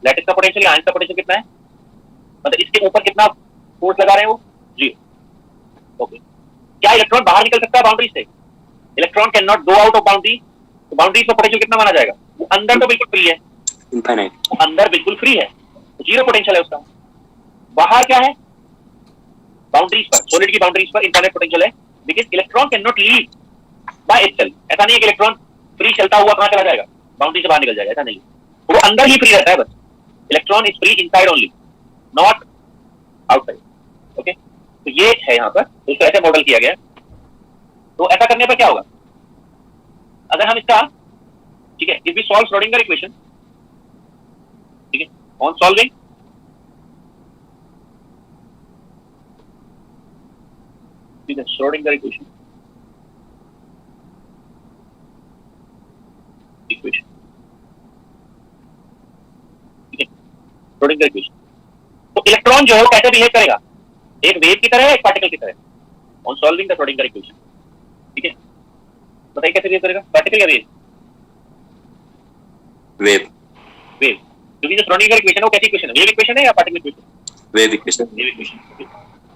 लैटिस का पोटेंशियल या आयन का पोटेंशियल कितना है? मतलब इसके ऊपर कितना फोर्स लगा रहे हैं वो? Zero, okay. क्या इलेक्ट्रॉन बाहर निकल सकता है बाउंड्री से? Electron can not go out of boundary. तो बाउंड्री का पोटेंशियल कितना माना जाएगा? वो अंदर तो बिल्कुल फ्री है, इनफाइनाइट, वो अंदर बिल्कुल फ्री है, तो जीरो पोटेंशियल है उसका। बाहर क्या है? बाउंड्रीज पर, सॉलिड की बाउंड्रीज पर इनफाइनाइट पोटेंशियल है, because electron can not leave by itself. ऐसा नहीं है कि इलेक्ट्रॉन फ्री चलता हुआ कहां चला जाएगा? बाउंड्री से बाहर निकल जाएगा, ऐसा नहीं। वो अंदर ही फ्री रहता है बस। Electron is free inside only, not outside, okay. तो ये है यहाँ पर, तो इसको ऐसे मॉडल किया गया। तो ऐसा करने पर क्या होगा? अगर हम इसका, ठीक है, if we solve Schrodinger equation, ठीक है, ऑन सॉल्विंग ठीक है श्रोडिंगर इक्वेशन ठीक है, श्रोडिंगर इक्वेशन। तो इलेक्ट्रॉन जो है वो कैसे बिहेव करेगा? एक वेव की तरह, एक पार्टिकल की तरह, on solving the Schrodinger equation, ठीक है। बताइए कैसे बिहेव करेगा? पार्टिकल या वेव? वेव, वेव, क्योंकि जो श्रोडिंगर इक्वेशन है वो कैसी इक्वेशन है? वेव इक्वेशन है या particle equation? Wave equation, wave equation.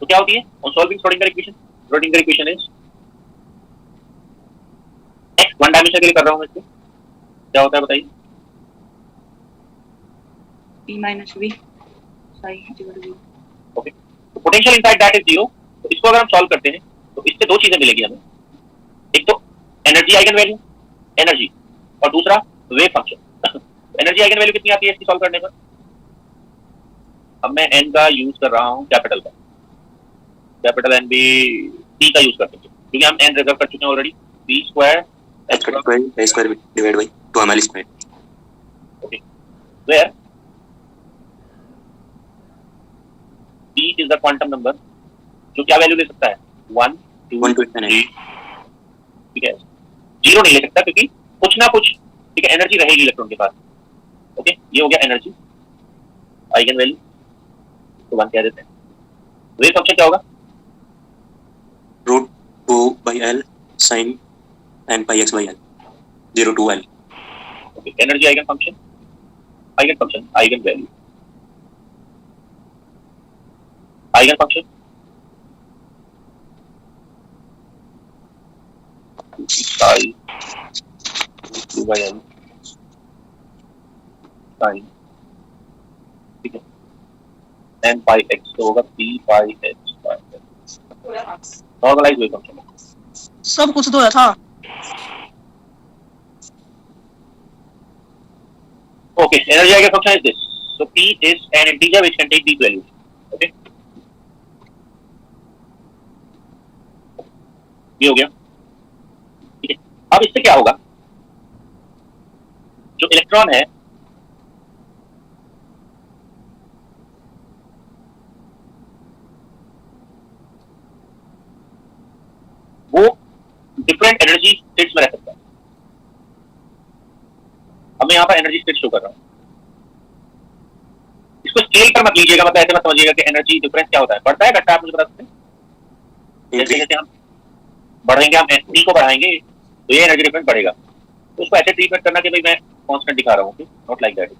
तो क्या होती है on solving Schrodinger equation? Schrodinger equation is x one dimension के लिए कर रहा हूं मैं इसको, क्या होता है बताइए? P minus V psi equal to V. Okay, तो potential inside that is zero. तो इसको अगर हम सॉल्व करते हैं तो इससे दो चीजें मिलेगी हमें, एक तो एनर्जी आइगन वैल्यू, एनर्जी, और दूसरा wave function. Energy eigen value कितनी आती है इसकी सॉल्व करने पर? अब मैं एन का यूज कर रहा हूँ, कैपिटल का, कैपिटल एन भी टी का यूज करते हैं क्योंकि हम एन रिजर्व कर चुके हैं already. P square H square divided by 2ml square. okay, where p is the quantum number जो क्या वैल्यू ले सकता है, 1 2 1 to 10. 3, ठीक है, जीरो नहीं ले सकता क्योंकि कुछ ना कुछ, ठीक है, एनर्जी रहेगी इलेक्ट्रॉन के पास। ओके, ये हो गया एनर्जी आइगन वैल्यू, तो 1 कह देते हैं। वेव फंक्शन क्या होगा? Root 2 by L sin n pi x by L. 0 to L. Okay, energy eigen function, eigen value, eigen function pi 2 by L sin, ठीक है, n pi x तो होगा p pi h by normalise wave function. सब कुछ तो था। Okay, energy eigen function is this. So p is an integer which can take these values. Okay. ये हो गया, ठीक है। अब इससे क्या होगा, जो इलेक्ट्रॉन है वो डिफरेंट एनर्जी स्टेट्स में रह सकता है। अब मैं यहाँ पर एनर्जी स्टेट शो कर रहा हूँ, इसको स्केल पर मत लीजिएगा, मतलब ऐसे मत समझिएगा कि एनर्जी डिफरेंस क्या होता है, बढ़ता है घटता है, आप मुझे बता सकते हैं? जैसे जैसे हम बढ़ेंगे, हम टी को बढ़ाएंगे तो ये एनर्जी डिफरेंस बढ़ेगा, तो उसको ऐसे ट्रीटमेंट करना कि भाई मैं कांस्टेंट दिखा रहा हूँ, नॉट लाइक दैट।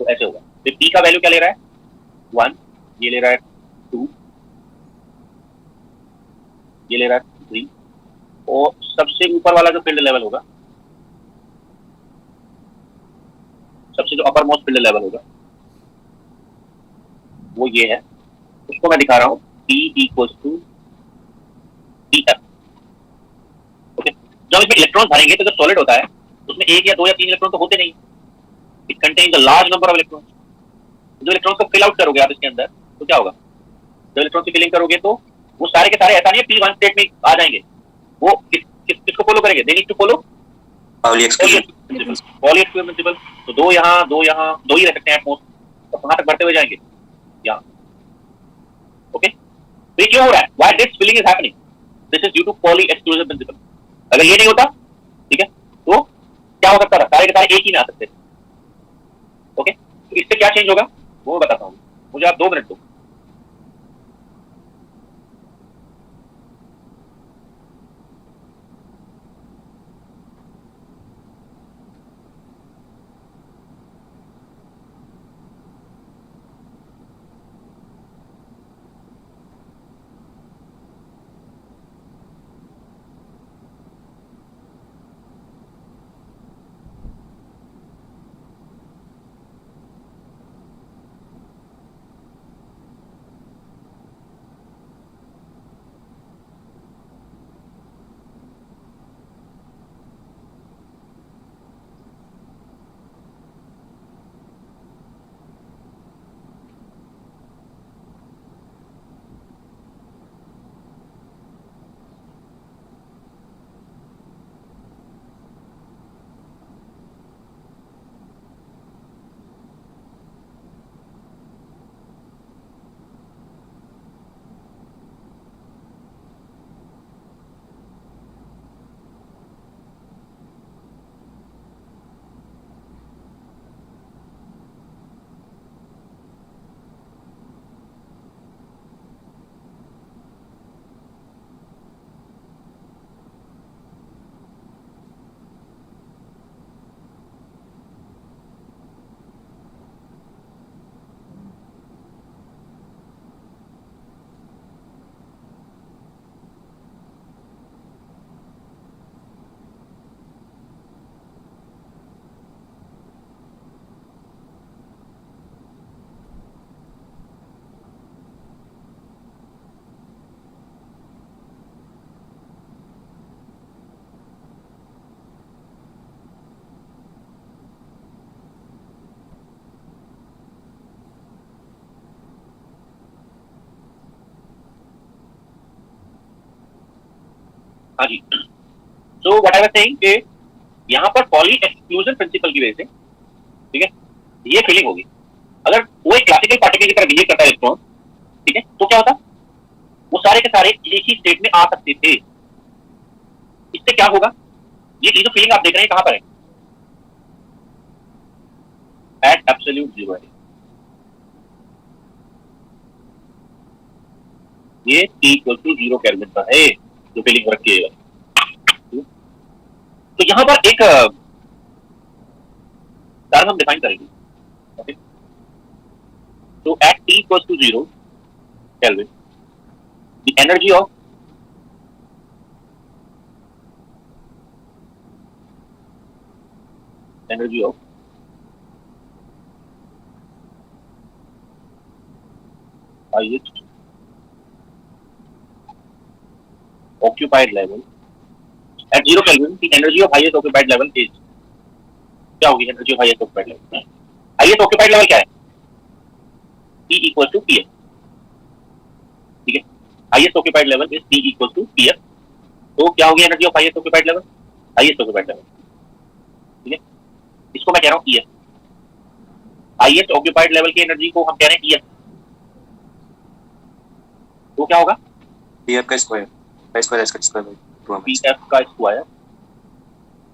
तो ऐसे होगा, तो पी का वैल्यू क्या ले रहा है, 1, ये ले रहा है 2, ये ले रहा है 3, और सबसे ऊपर वाला जो फील्ड लेवल होगा, सबसे जो अपर मोस्ट फील्ड लेवल होगा वो ये है, उसको मैं दिखा रहा हूँ T equals to TF। Okay, जब इसमें इलेक्ट्रॉन भरेंगे तो जब सॉलिड होता है उसमें 1 या 2 या 3 इलेक्ट्रॉन तो होते नहीं, it contains a large number of electron. जो इलेक्ट्रॉन को फिल आउट करोगे आप इसके अंदर तो क्या होगा, जब इलेक्ट्रॉन की फिलिंग करोगे तो वो सारे के सारे ऐसा नहीं है P1 स्टेट में आ जाएंगे, वो किसको फॉलो करेंगे, they need to follow Pauli exclusion. Pauli exclusive principle. तो दो यहाँ दो ही रह सकते हैं एटमोस्ट, तो कहाँ तक बढ़ते हुए जाएंगे, यहाँ। ओके, तो ये क्यों हो रहा है, why this filling is happening, this is due to Pauli exclusive principle. अगर ये नहीं होता, ठीक है, तो क्या हो सकता था, सारे के सारे एक ही में आ सकते थे। ओके, तो इससे क्या चेंज होगा वो मैं बताता हूँ, मुझे आप 2 मिनट दो। हाँ जी, so what I was saying कि यहाँ पर पॉली एक्सक्लूजन प्रिंसिपल की वजह से, ठीक है, ये फीलिंग होगी। अगर वो एक क्लासिकल पार्टिकल की तरह बिहेव करता है इलेक्ट्रॉन, ठीक है, तो क्या होता, वो सारे के सारे एक ही स्टेट में आ सकते थे। इससे क्या होगा, ये जो फीलिंग आप देख रहे हैं कहां पर है, एट एब्सोल्यूट जीरो है। ये T = 0 केल्विन पर है जो फीलिंग रखी है। तो यहां पर एक टर्म हम डिफाइन करेंगे, ओके। तो at T = 0 kelvin the energy of highest occupied level at 0 Kelvin, the energy of highest occupied level is, क्या होगी energy of highest occupied level? Highest occupied level क्या है? P = Pf, ठीक है, highest occupied level is P = Pf। तो क्या होगी energy of highest occupied level? Highest occupied level, ठीक है, इसको मैं कह रहा हूं Ef। हाईएस्ट ऑक्यूपाइड लेवल की एनर्जी को हम कह रहे हैं Ef। तो क्या होगा? Pf का स्क्वायर, पाई स्क्वायर h का स्क्वायर बाय 2 Pf का square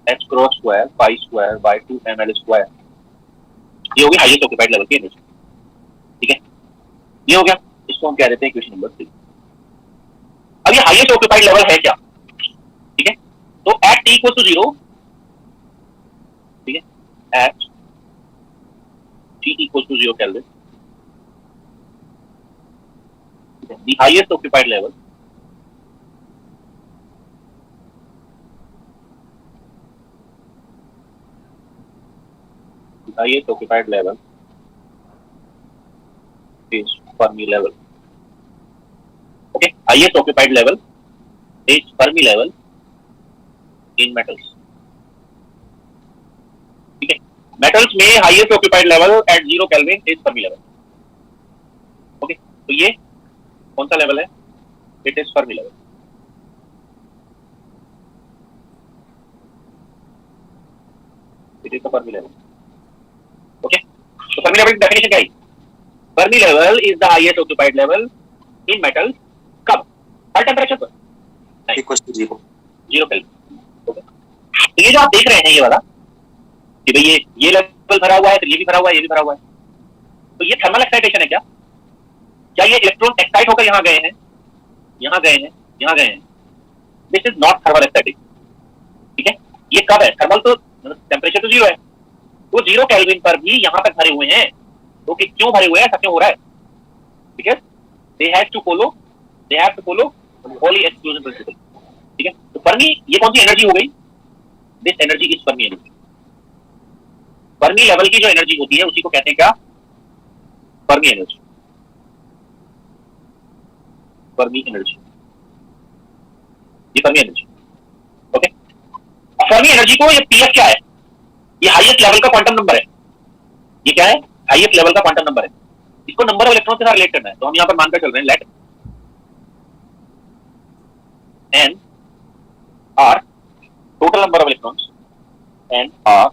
h cross square pi square bye 2 ml square. ये होगी हाईएस्ट ऑक्यूपाइड लेवल की एनर्जी, ठीक है, ये हो गया। इसको हम कह देते हैं इक्वेशन नंबर 3। अब ये हाईएस्ट ऑक्यूपाइड लेवल है क्या, ठीक है, तो एट T = 0, ठीक है, at T = 0 kelvin the highest occupied level is Fermi level. Okay, highest occupied level is Fermi level in metals. ठीक है, metals में highest occupied level at 0 Kelvin is Fermi level. Okay, तो ये कौन सा level है? It is Fermi level. It is the Fermi level. Okay, तो Fermi level की definition क्या है? Fermi level is the highest occupied level in metals. कब? हर टेम्परेचर पर? नहीं, = 0 केल्विन। ओके, तो ये जो आप देख रहे हैं ये वाला कि भाई ये लेवल भरा हुआ है, तो ये भी भरा हुआ है, ये भी भरा हुआ है, तो ये थर्मल एक्साइटेशन है क्या? क्या ये इलेक्ट्रॉन एक्साइट होकर यहाँ गए हैं, यहाँ गए हैं, यहाँ गए हैं? This is not thermal exciting, ठीक है। ये कब है? थर्मल तो टेम्परेचर तो 0 है, तो 0 केल्विन पर भी यहाँ तक भरे हुए हैं। तो कि क्यों भरे हुए हैं, ऐसा क्यों हो रहा है? ठीक है, they have to follow Pauli exclusion principle, ठीक है। तो फर्मी, ये कौन सी एनर्जी हो गई? This energy is Fermi energy. Fermi level की जो एनर्जी होती है उसी को कहते हैं क्या? Fermi energy. फर्मी एनर्जी, ये Fermi energy, okay. Fermi energy को, ये पीएफ क्या है? ये हाईएस्ट लेवल का क्वांटम नंबर है। ये क्या है? हाईएस्ट लेवल का क्वांटम नंबर है। इसको नंबर ऑफ इलेक्ट्रॉन के साथ रिलेट करना है, तो हम यहां पर मानकर चल रहे हैं late n r total number of electrons, n r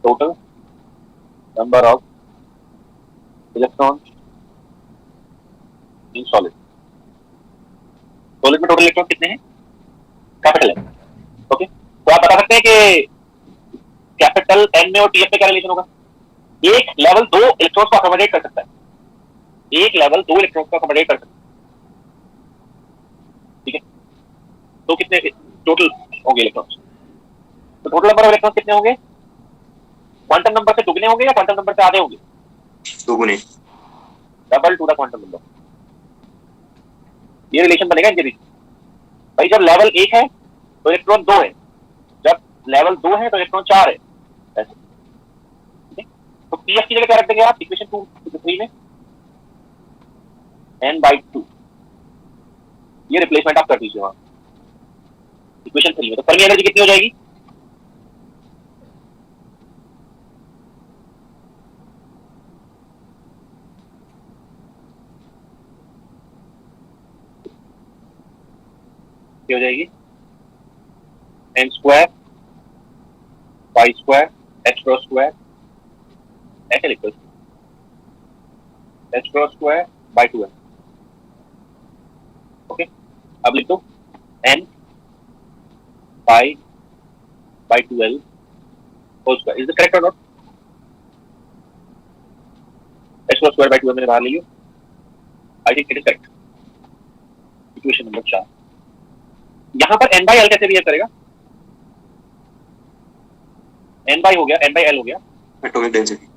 total number of electrons in solid. Solid में टोटल इलेक्ट्रॉन कितने हैं? कैपिटल है, ओके। तो आप बता सकते हैं कि कैपिटल n में और TF में क्या रिलेशन होगा? एक लेवल 2 इलेक्ट्रॉन्स को अकोमोडेट कर सकता है, एक लेवल 2 इलेक्ट्रॉन्स को अकोमोडेट कर सकता है, ठीक है। तो कितने टोटल होंगे इलेक्ट्रॉन्स? तो टोटल नंबर ऑफ इलेक्ट्रॉन्स कितने होंगे? क्वांटम नंबर से दुगने होंगे या क्वांटम नंबर से आधे होंगे? दुगने, double two the quantum number. ये रिलेशन बनेगा इनके बीच। भाई जब लेवल 1 है तो इलेक्ट्रॉन 2 है, जब लेवल 2 है तो इलेक्ट्रॉन 4 है, ऐसे, ठीक है। तो पीएफ की जगह क्या रख देंगे आप इक्वेशन 2-3 में? n/2, ये रिप्लेसमेंट आप कर दीजिए वहां इक्वेशन 3 में। तो फर्मी एनर्जी कितनी हो जाएगी? क्या हो जाएगी n square y square h cross square ऐसे लिखो h cross square by 2n। Okay, अब लिख दो n by 2l whole square. Is the correct और not? h cross square by 2n मैंने बाहर ले लियो। I think it is correct. Equation number 4। यहां पर n बाय l कैसे बिहेव करेगा? n बाय हो गया, n बाय l हो गया एटॉमिक डेंसिटी,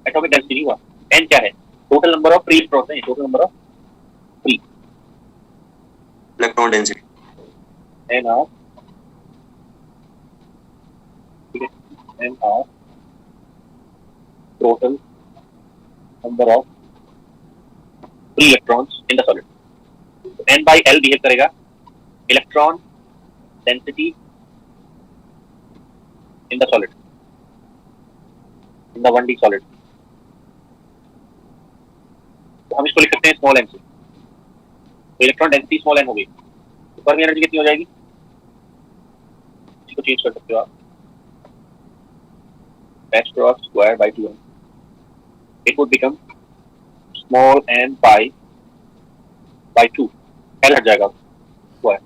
एटॉमिक डेंसिटी नहीं हुआ। n क्या है? Total number of free electrons है, total number of free electron density, n of, ठीक है, n of total number of free electrons in the solid. n by l behave करेगा electron density in the solid, in the 1D solid। तो हम इसको लिख सकते हैं small n से। तो इलेक्ट्रॉन डेंसिटी स्मॉल n हो गई, तो फर्मी एनर्जी कितनी हो जाएगी? इसको चेंज कर सकते हो आप, h cross square by 2n, it would become small n बाय 2, l हट जाएगा स्क्वायर।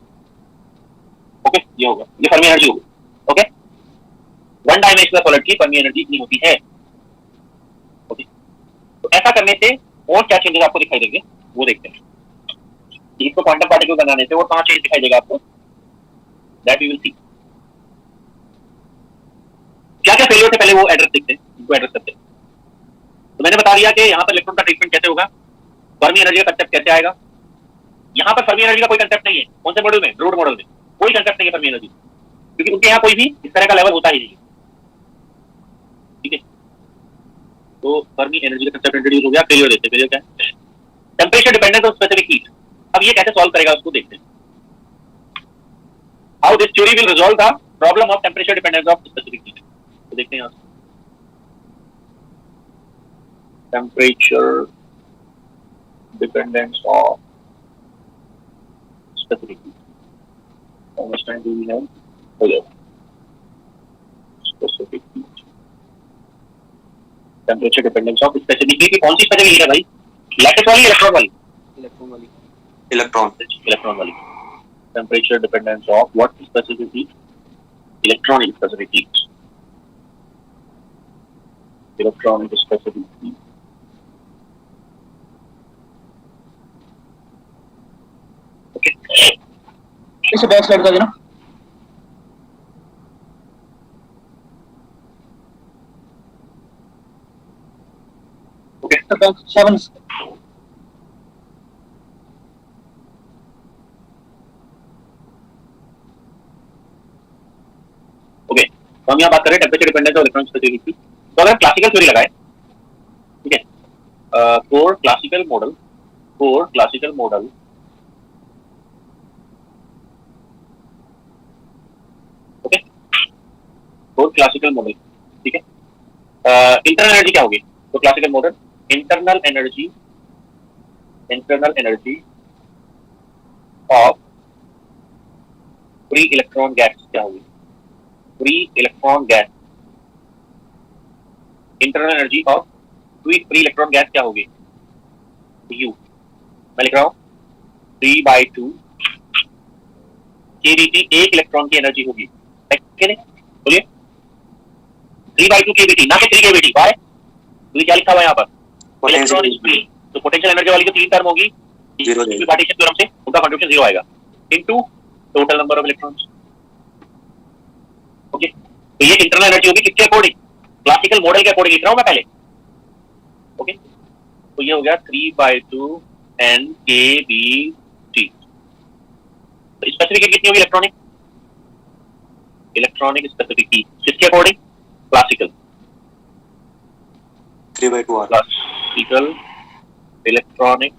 ओके, ये होगा, ये फर्मी एनर्जी होगी। ओके, वन डायमेंशनल सॉलिड की फर्मी एनर्जी इतनी होती है। ओके, तो ऐसा करने से और क्या चेंजेस आपको दिखाई देंगे वो देखते हैं। इसको क्वांटम पार्टिकल बनाने से और कहां चेंज दिखाई देगा आपको, दैट वी विल सी। क्या क्या फेलियर थे पहले वो एड्रेस देखते हैं, इनको एड्रेस करते हैं। तो मैंने बता दिया कि यहाँ पर इलेक्ट्रॉन का ट्रीटमेंट कैसे होगा, फर्मी एनर्जी का कंसेप्ट कैसे आएगा। यहाँ पर फर्मी एनर्जी का कोई कंसेप्ट नहीं है। कौन से मॉडल में? ड्रूड मॉडल में कोई कंसेप्ट नहीं है फर्मी एनर्जी, क्योंकि उनके यहाँ कोई भी इस तरह का लेवल होता ही नहीं। ठीक है, तो फर्मी एनर्जी का कंसेप्ट इंट्रोड्यूस हो गया। फेलियर देखते हैं, फेलियर क्या है? Temperature dependence of specific heat. अब ये कैसे सॉल्व करेगा उसको देखते हैं। How this theory will resolve the problem of temperature dependence of specific heat. तो देखते हैं temperature dependence of specific heat. How much time do we have? हो गया specific heat, temperature dependence of specific heat. कौन सी specific heat है भाई? Lattice वाली, इलेक्ट्रॉन वाली? इलेक्ट्रॉन वाली। इलेक्ट्रॉन वाली। Temperature dependence of what specific heat? Electronic specific heat. Electronic specific heat. Okay, इसे बैक साइड कर देना। Okay, 7 okay. तो हम यहाँ बात करें temperature dependence of electronic specific heat. तो अगर क्लासिकल थ्योरी लगाए, ठीक है, core classical model, core classical model okay, core classical model, ठीक है। इंटरनल एनर्जी क्या होगी? तो classical model internal energy of free electron gas क्या होगी? Free electron gas, internal energy of free electron gas क्या होगी? U। मैं लिख रहा हूँ 3/2 kBT एक इलेक्ट्रॉन की एनर्जी होगी। बोलिए 3/2 kBT, ना कि 3 kBT। वाई? तो क्या लिखा हुआ है यहाँ पर? Electron is free. तो पोटेंशियल एनर्जी वाली जो तीन टर्म होगी पार्टीशन थ्योरम से उनका कंट्रीब्यूशन 0 आएगा into total number of electrons. Okay, तो ये इंटरनल एनर्जी होगी किसके अकॉर्डिंग? क्लासिकल मॉडल के अकॉर्डिंग लिख रहा हूं मैं पहले। ओके, तो ये हो गया 3/2 NkBT। तो स्पेसिफिक हीट कितनी होगी इलेक्ट्रॉनिक? इलेक्ट्रॉनिक स्पेसिफिक हीट किसके according? Classical 3/2 R। Classical electronic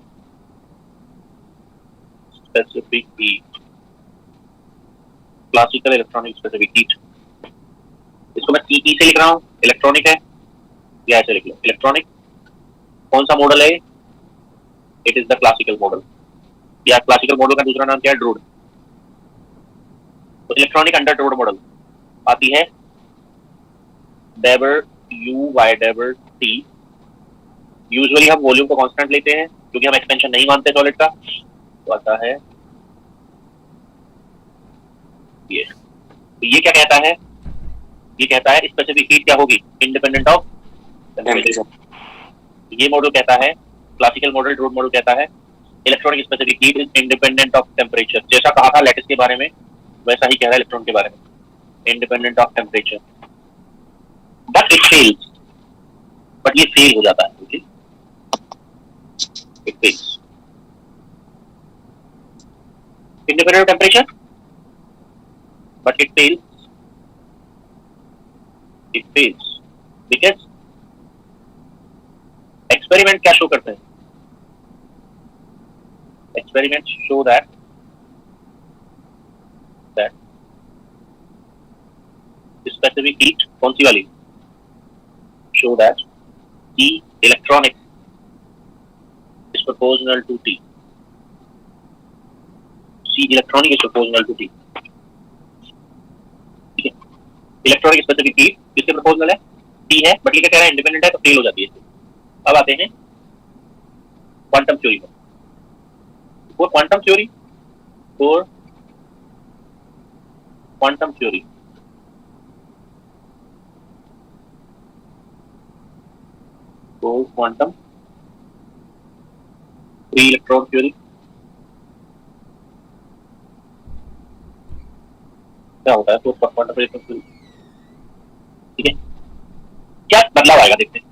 specific heat, classical electronic specific heat. इसको मैं CE से लिख रहा हूं, इलेक्ट्रॉनिक है, या ऐसे लिख लो इलेक्ट्रॉनिक। कौन सा मॉडल है? It is the classical model, या क्लासिकल मॉडल का दूसरा नाम क्या है? ड्रूड। तो इलेक्ट्रॉनिक अंडरटोड मॉडल आती है डेबर यू बाय डेबर टी। यूजुअली हम वॉल्यूम को कांस्टेंट लेते हैं क्योंकि हम एक्सपेंशन नहीं मानते सॉलिड का, तो आता है ये। तो ये क्या कहता है, ये कहता है स्पेसिफिक हीट क्या होगी, इंडिपेंडेंट ऑफ टेम्परेचर। ये मॉडल कहता है, क्लासिकल मॉडल ड्रूड मॉडल कहता है electronic specific heat is independent of temperature. जैसा कहा था लैटिस के बारे में वैसा ही कह रहा है इलेक्ट्रॉन के बारे में, independent of temperature. But it fails, but ये फेल हो जाता है, ठीक, it fails independent of temperature, but it fails because experiment क्या शो करते हैं, experiment show that specific heat कौन सी वाली, show that E electronic is proportional to T, C electronic is proportional to T। ठीक है, इलेक्ट्रॉनिक स्पेसिफिक हीट किसके proportional है, T है, बट ये क्या कह रहा है इंडिपेंडेंट है, तो फेल हो जाती है। अब आते हैं क्वांटम थ्योरी पर। For quantum theory, for quantum theory for quantum free electron theory क्या होता है, तो क्वांटम इलेक्ट्रॉन थ्योरी, ठीक है, क्या बदलाव आएगा देखते हैं।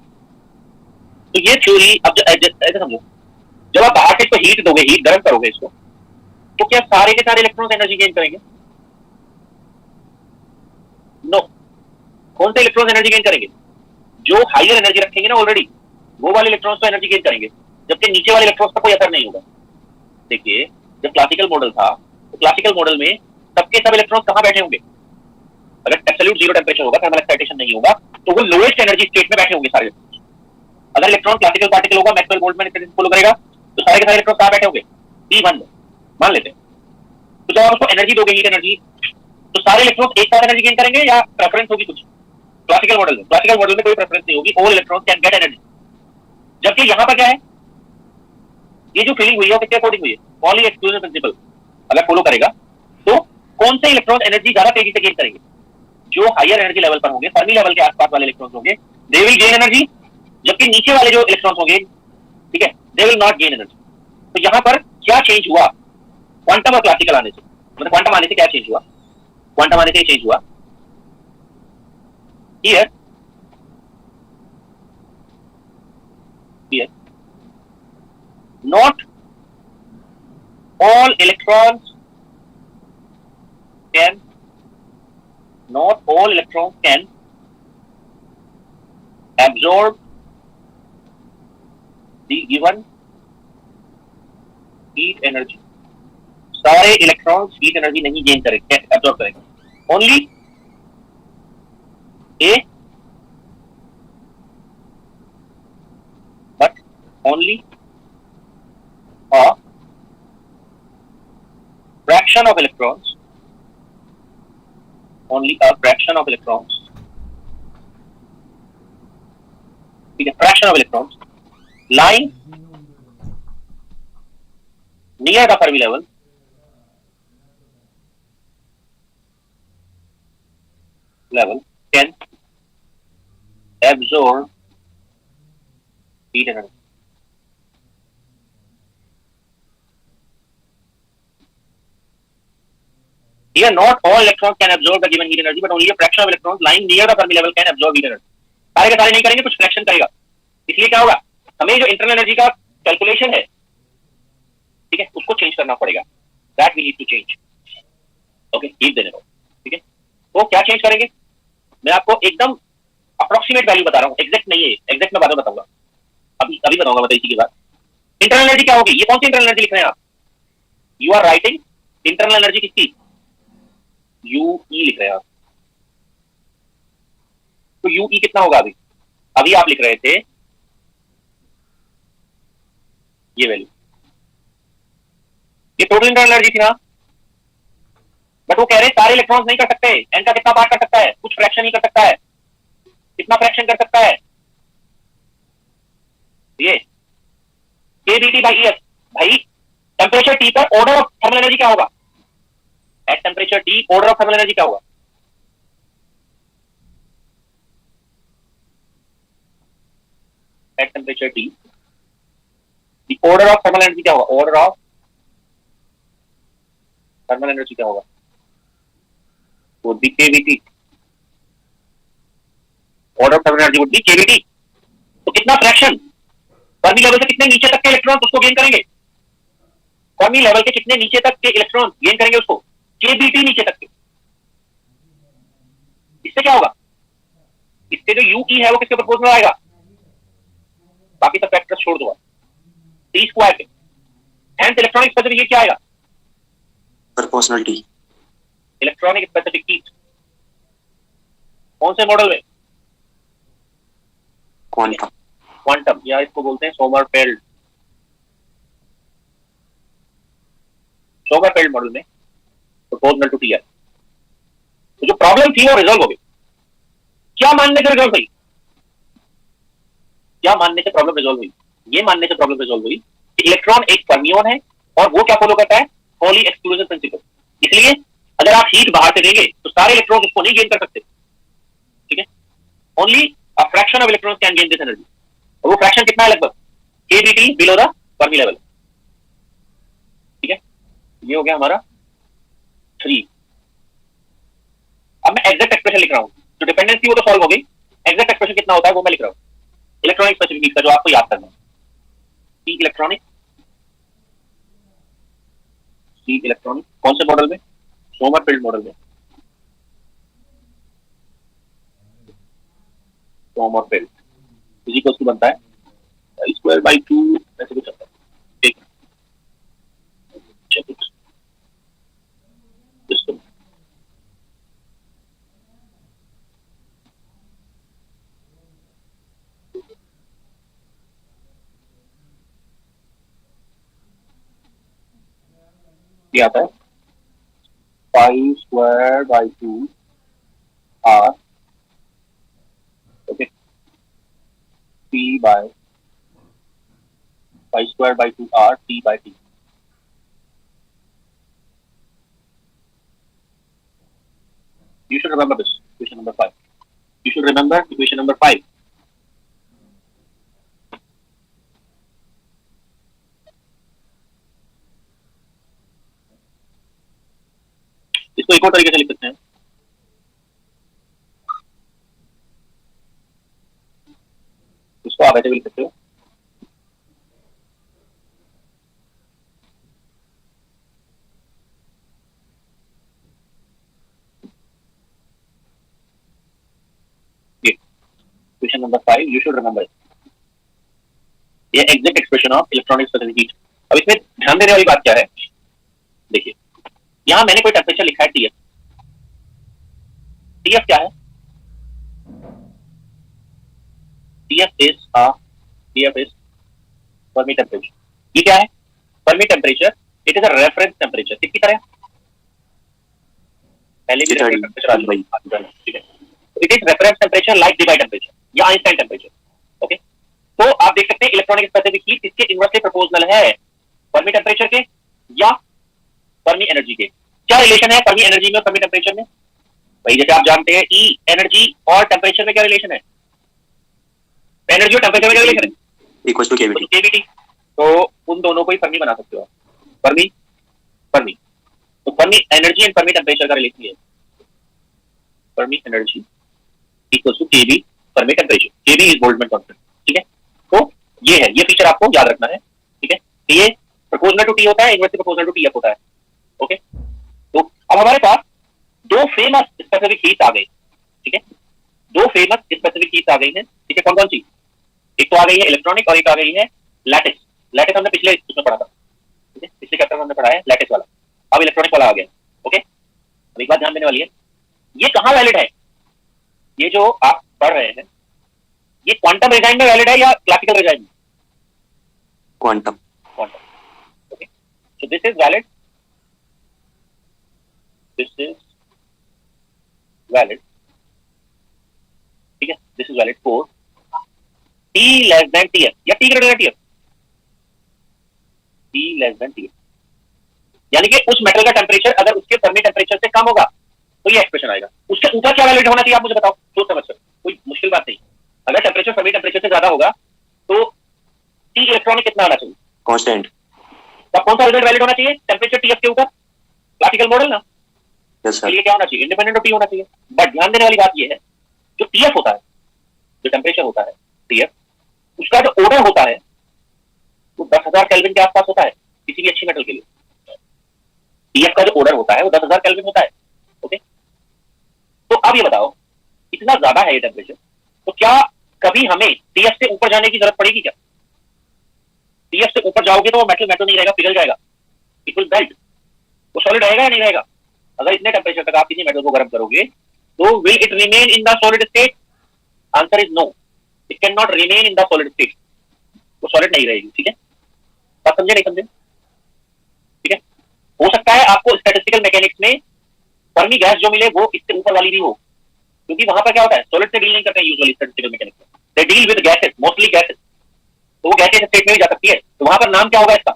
तो ये थ्योरी अब ऐसे समझो, जब आप बाहर से इसको हीट दोगे, हीट गर्म करोगे इसको, तो क्या सारे के सारे इलेक्ट्रॉन्स एनर्जी गेन करेंगे, नो। कौन से इलेक्ट्रॉन्स एनर्जी गेन करेंगे, जो हायर एनर्जी रखेंगे ना ऑलरेडी, वो वाले इलेक्ट्रॉन्स तो एनर्जी गेन करेंगे, जबकि नीचे वाले इलेक्ट्रॉन्स का कोई असर नहीं होगा। देखिए जब क्लासिकल मॉडल था, तो क्लासिकल मॉडल में सबके सब इलेक्ट्रॉन्स कहां बैठे होंगे, अगर एब्सोल्यूट जीरो टेंपरेचर होगा, थर्मल एक्साइटेशन नहीं होगा, तो वो लोएस्ट एनर्जी स्टेट में बैठे होंगे सारे। अगर इलेक्ट्रॉन क्लासिकल पार्टिकल होगा, मैक्सवेल बोल्ट्जमैन इक्वेशन फॉलो करेगा, तो सारे के सारे इलेक्ट्रॉन कहां बैठे होंगे, P1 मान लेते हैं। तो जब आप उसको एनर्जी दोगे, हीट एनर्जी, तो सारे इलेक्ट्रॉन एक साथ एनर्जी गेन करेंगे या प्रेफरेंस होगी कुछ। क्लासिकल मॉडल में कोई प्रेफरेंस नहीं होगी, all electron can get energy. जबकि यहां पर क्या है, ये जो फीलिंग हुई है वो किसके अकॉर्डिंग हुई है, पॉली एक्सक्लूजन प्रिंसिपल अगर फॉलो करेगा, तो कौन से इलेक्ट्रॉन एनर्जी ज्यादा तेजी से गेन करेंगे, जो हायर एनर्जी लेवल पर होंगे, फर्मी लेवल के आसपास वाले इलेक्ट्रॉन्स होंगे, दे विल गेन एनर्जी, जबकि नीचे वाले जो इलेक्ट्रॉन्स होंगे, ठीक है, they will not gain energy. तो यहां पर क्या चेंज हुआ क्वांटम और क्लासिकल आने से, मतलब क्वांटम आने से क्या चेंज हुआ, क्वांटम आने से चेंज हुआ here not all electrons can absorb the given heat energy। सारे इलेक्ट्रॉन्स हीट एनर्जी नहीं गेन करेंगे, एब्जॉर्ब करेंगे, only A, but only a fraction of electrons, only a fraction of electrons, ठीक है, fraction of electrons lying near the Fermi level can absorb heat energy। Here, not all electrons can absorb the given heat energy, but only a fraction of electrons lying near the Fermi level can absorb heat energy। सारे के सारे नहीं करेंगे, कुछ fraction करेगा। इसलिए क्या होगा, हमें जो इंटरनल एनर्जी का कैलकुलेशन है, ठीक है, उसको चेंज करना पड़ेगा। That we need to change, okay, heat देने को, ठीक है। तो क्या चेंज करेंगे, मैं आपको एकदम अप्रोक्सीमेट वैल्यू बता रहा हूँ, एग्जैक्ट नहीं है, एग्जैक्ट मैं बाद में बताऊंगा, अभी बताऊंगा, बताइए इसी के बाद। इंटरनल एनर्जी क्या होगी, ये कौन सी इंटरनल एनर्जी लिख रहे हैं आप, you are writing internal energy किसकी, UE लिख रहे हैं आप। तो UE कितना होगा, अभी आप लिख रहे थे ये वैल्यू, ये टोटल इंटरनल एनर्जी थी ना, बट वो कह रहे हैं सारे इलेक्ट्रॉन्स नहीं कर सकते, एन का कितना पार्ट कर सकता है, कुछ फ्रैक्शन ही कर सकता है। कितना फ्रैक्शन कर सकता है ये KBT बाई EF। भाई टेम्परेचर T पर ऑर्डर ऑफ थर्मल एनर्जी क्या होगा, at temperature T order of thermal energy क्या होगा, at temperature T the order of thermal energy क्या होगा, ऑर्डर ऑफ थर्मल एनर्जी क्या होगा, वो दी KBT, order of thermal energy would be KBT। तो कितना फ्रैक्शन फर्मी लेवल से कितने नीचे तक के इलेक्ट्रॉन उसको गेन करेंगे, फर्मी लेवल के कितने नीचे तक के इलेक्ट्रॉन गेन करेंगे उसको, KBT नीचे तक के। इससे क्या होगा, इससे जो UE है वो किसके प्रोपोर्शनल आएगा, बाकी सब फैक्टर्स छोड़ दो T स्क्वायर के। हेंस इलेक्ट्रॉनिक स्पेसिफिक हीट क्या आएगा, proportional T। Electronic specific heat कौन से मॉडल में, क्वांटम। क्वांटम, या इसको बोलते हैं सोमरफेल्ड, सोमरफेल्ड मॉडल में प्रोपोर्शनल टू T है। तो जो प्रॉब्लम थी वो रिजॉल्व हो गई। क्या मानने से रिजॉल्व हुई, क्या मानने से प्रॉब्लम रिजॉल्व हुई, ये मानने से प्रॉब्लम रिजॉल्व हुई कि इलेक्ट्रॉन एक फर्मियोन है और वो क्या फॉलो करता है, पॉली एक्सक्लूजन प्रिंसिपल। इसलिए अगर आप हीट बाहर से देंगे तो सारे इलेक्ट्रॉन उसको नहीं गेन कर सकते, ठीक है, only a fraction of electrons can gain this energy. और वो फ्रैक्शन कितना है, लगभग KBT below the Fermi level, ठीक है। ये हो गया हमारा 3। अब मैं एग्जैक्ट एक्सप्रेशन लिख रहा हूं, जो डिपेंडेंसी वो तो सॉल्व हो गई, एग्जैक्ट एक्सप्रेशन कितना होता है वो मैं लिख रहा हूं, इलेक्ट्रॉनिक स्पेसिफिक हीट का जो आपको याद करना है। सी इलेक्ट्रॉनिक कौन से मॉडल में, सोमरफेल्ड मॉडल में, सोमरफेल्ड इक्वल टू बनता है I²/2 ऐसे कुछ आता है, ठीक है। ये आता है π²/2 R, okay, π²/2 R T/T। You should remember this, equation number 5. You should remember equation number 5. इसको एक और तरीके से लिख सकते हैं, इसको आप ऐसे भी लिख सकते हो, question number 5, you should remember ये exact expression of electronic specific heat. अब इसमें ध्यान देने वाली बात क्या है, देखिए यहां मैंने कोई टेम्परेचर लिखा है TF। TF क्या है, TF इज फर्मी टेम्परेचर। ये क्या है, Fermi temperature, it is a reference temperature, किसकी तरह, पहले भी रेफरेंस टेम्परेचर आज भाई, ठीक है। It is reference temperature like divide temperature या आइंस्टाइन टेम्परेचर, ओके। तो आप देख सकते हैं इलेक्ट्रॉनिक स्पेसिफिक हीट इसके इनवर्सली प्रोपोर्शनल है फर्मी टेम्परेचर के या फर्मी एनर्जी के। क्या रिलेशन है फर्मी एनर्जी में और फर्मी टेम्परेचर में, भाई जैसे आप जानते हैं E एनर्जी और टेम्परेचर में क्या रिलेशन है, एनर्जी और टेम्परेचर में क्या रिलेशन है, इक्वल टू KBT। तो उन दोनों को ही फर्मी बना सकते हो, फर्मी फर्मी। तो Fermi energy and Fermi temperature का रिलेशन है, Fermi energy equal to KB Fermi temperature, KB is Boltzmann constant, ठीक है। तो ये है, ये फीचर आपको याद रखना है, ठीक है। तो ये प्रोपोर्शनल टू T होता है, इनवर्सली प्रोपोर्शनल टू TF होता है, ओके। तो अब हमारे पास दो फेमस स्पेसिफिक हीट आ गई, ठीक है, दो फेमस स्पेसिफिक हीट आ गई है, ठीक है। कौन कौन सी, एक तो आ गई है इलेक्ट्रॉनिक और एक आ गई है लैटिस। लैटिस हमने पिछले उसमें पढ़ा था, ठीक है, पिछले चैप्टर में हमने पढ़ा है लैटिस वाला, अब इलेक्ट्रॉनिक वाला आ गया, ओके। अब एक बात ध्यान देने वाली है, ये कहाँ वैलिड है, ये जो आप पढ़ रहे हैं ये क्वांटम रिजाइन में वैलिड है या क्लासिकल रिजाइन में, quantum. Quantum, okay. So this is valid this is valid, ठीक है, this is valid for T less than TF या T greater than TF, T less than TF, यानी कि उस मेटल का टेम्परेचर अगर उसके फर्मी टेम्परेचर से कम होगा तो ये एक्सप्रेशन आएगा। उसके ऊपर क्या वैलिड होना चाहिए आप मुझे बताओ, सोच समझ कर, कोई मुश्किल बात नहीं। अगर टेम्परेचर फर्मी टेम्परेचर से ज्यादा होगा तो T इलेक्ट्रॉनिक कितना आना चाहिए, कांस्टेंट। तब कौन सा रिजल्ट वैलिड होना चाहिए, टेम्परेचर TF के ऊपर, क्लासिकल मॉडल ना, यस के सर। लिए क्या होना चाहिए, इंडिपेंडेंट ऑफ T होना चाहिए। बट ध्यान देने वाली बात ये है, जो TF होता है, जो टेम्परेचर होता है TF, उसका जो ऑर्डर होता है वो 10,000 केल्विन के आसपास होता है किसी भी अच्छी मेटल के लिए। TF का जो ऑर्डर होता है वो 10,000 केल्विन होता है। ओके, तो अब ये बताओ, इतना ज्यादा है ये टेम्परेचर, तो क्या कभी हमें TF से ऊपर जाने की जरूरत पड़ेगी क्या? TF से ऊपर जाओगे तो वो मेटल मेटल नहीं रहेगा, पिघल जाएगा, इट विल मेल्ट, वो सॉलिड रहेगा या नहीं रहेगा? अगर इतने टेम्परेचर तक आप किसी मेटल को गर्म करोगे तो will it remain in the solid state? Answer is no, it can not remain in the solid state, वो सॉलिड नहीं रहेगी। ठीक है, बात समझे नहीं समझे? ठीक है, हो सकता है आपको स्टैटिस्टिकल मैकेनिक्स में फर्मी गैस जो मिले वो इससे ऊपर वाली भी हो, क्योंकि वहां पर क्या होता है, सॉलिड से डील नहीं करते हैं यूजुअली स्टैटिस्टिकल मैकेनिक्स में, they deal with gases, mostly gases, तो वो गैसेस स्टेट में भी जा सकती है। तो वहां पर नाम क्या होगा इसका,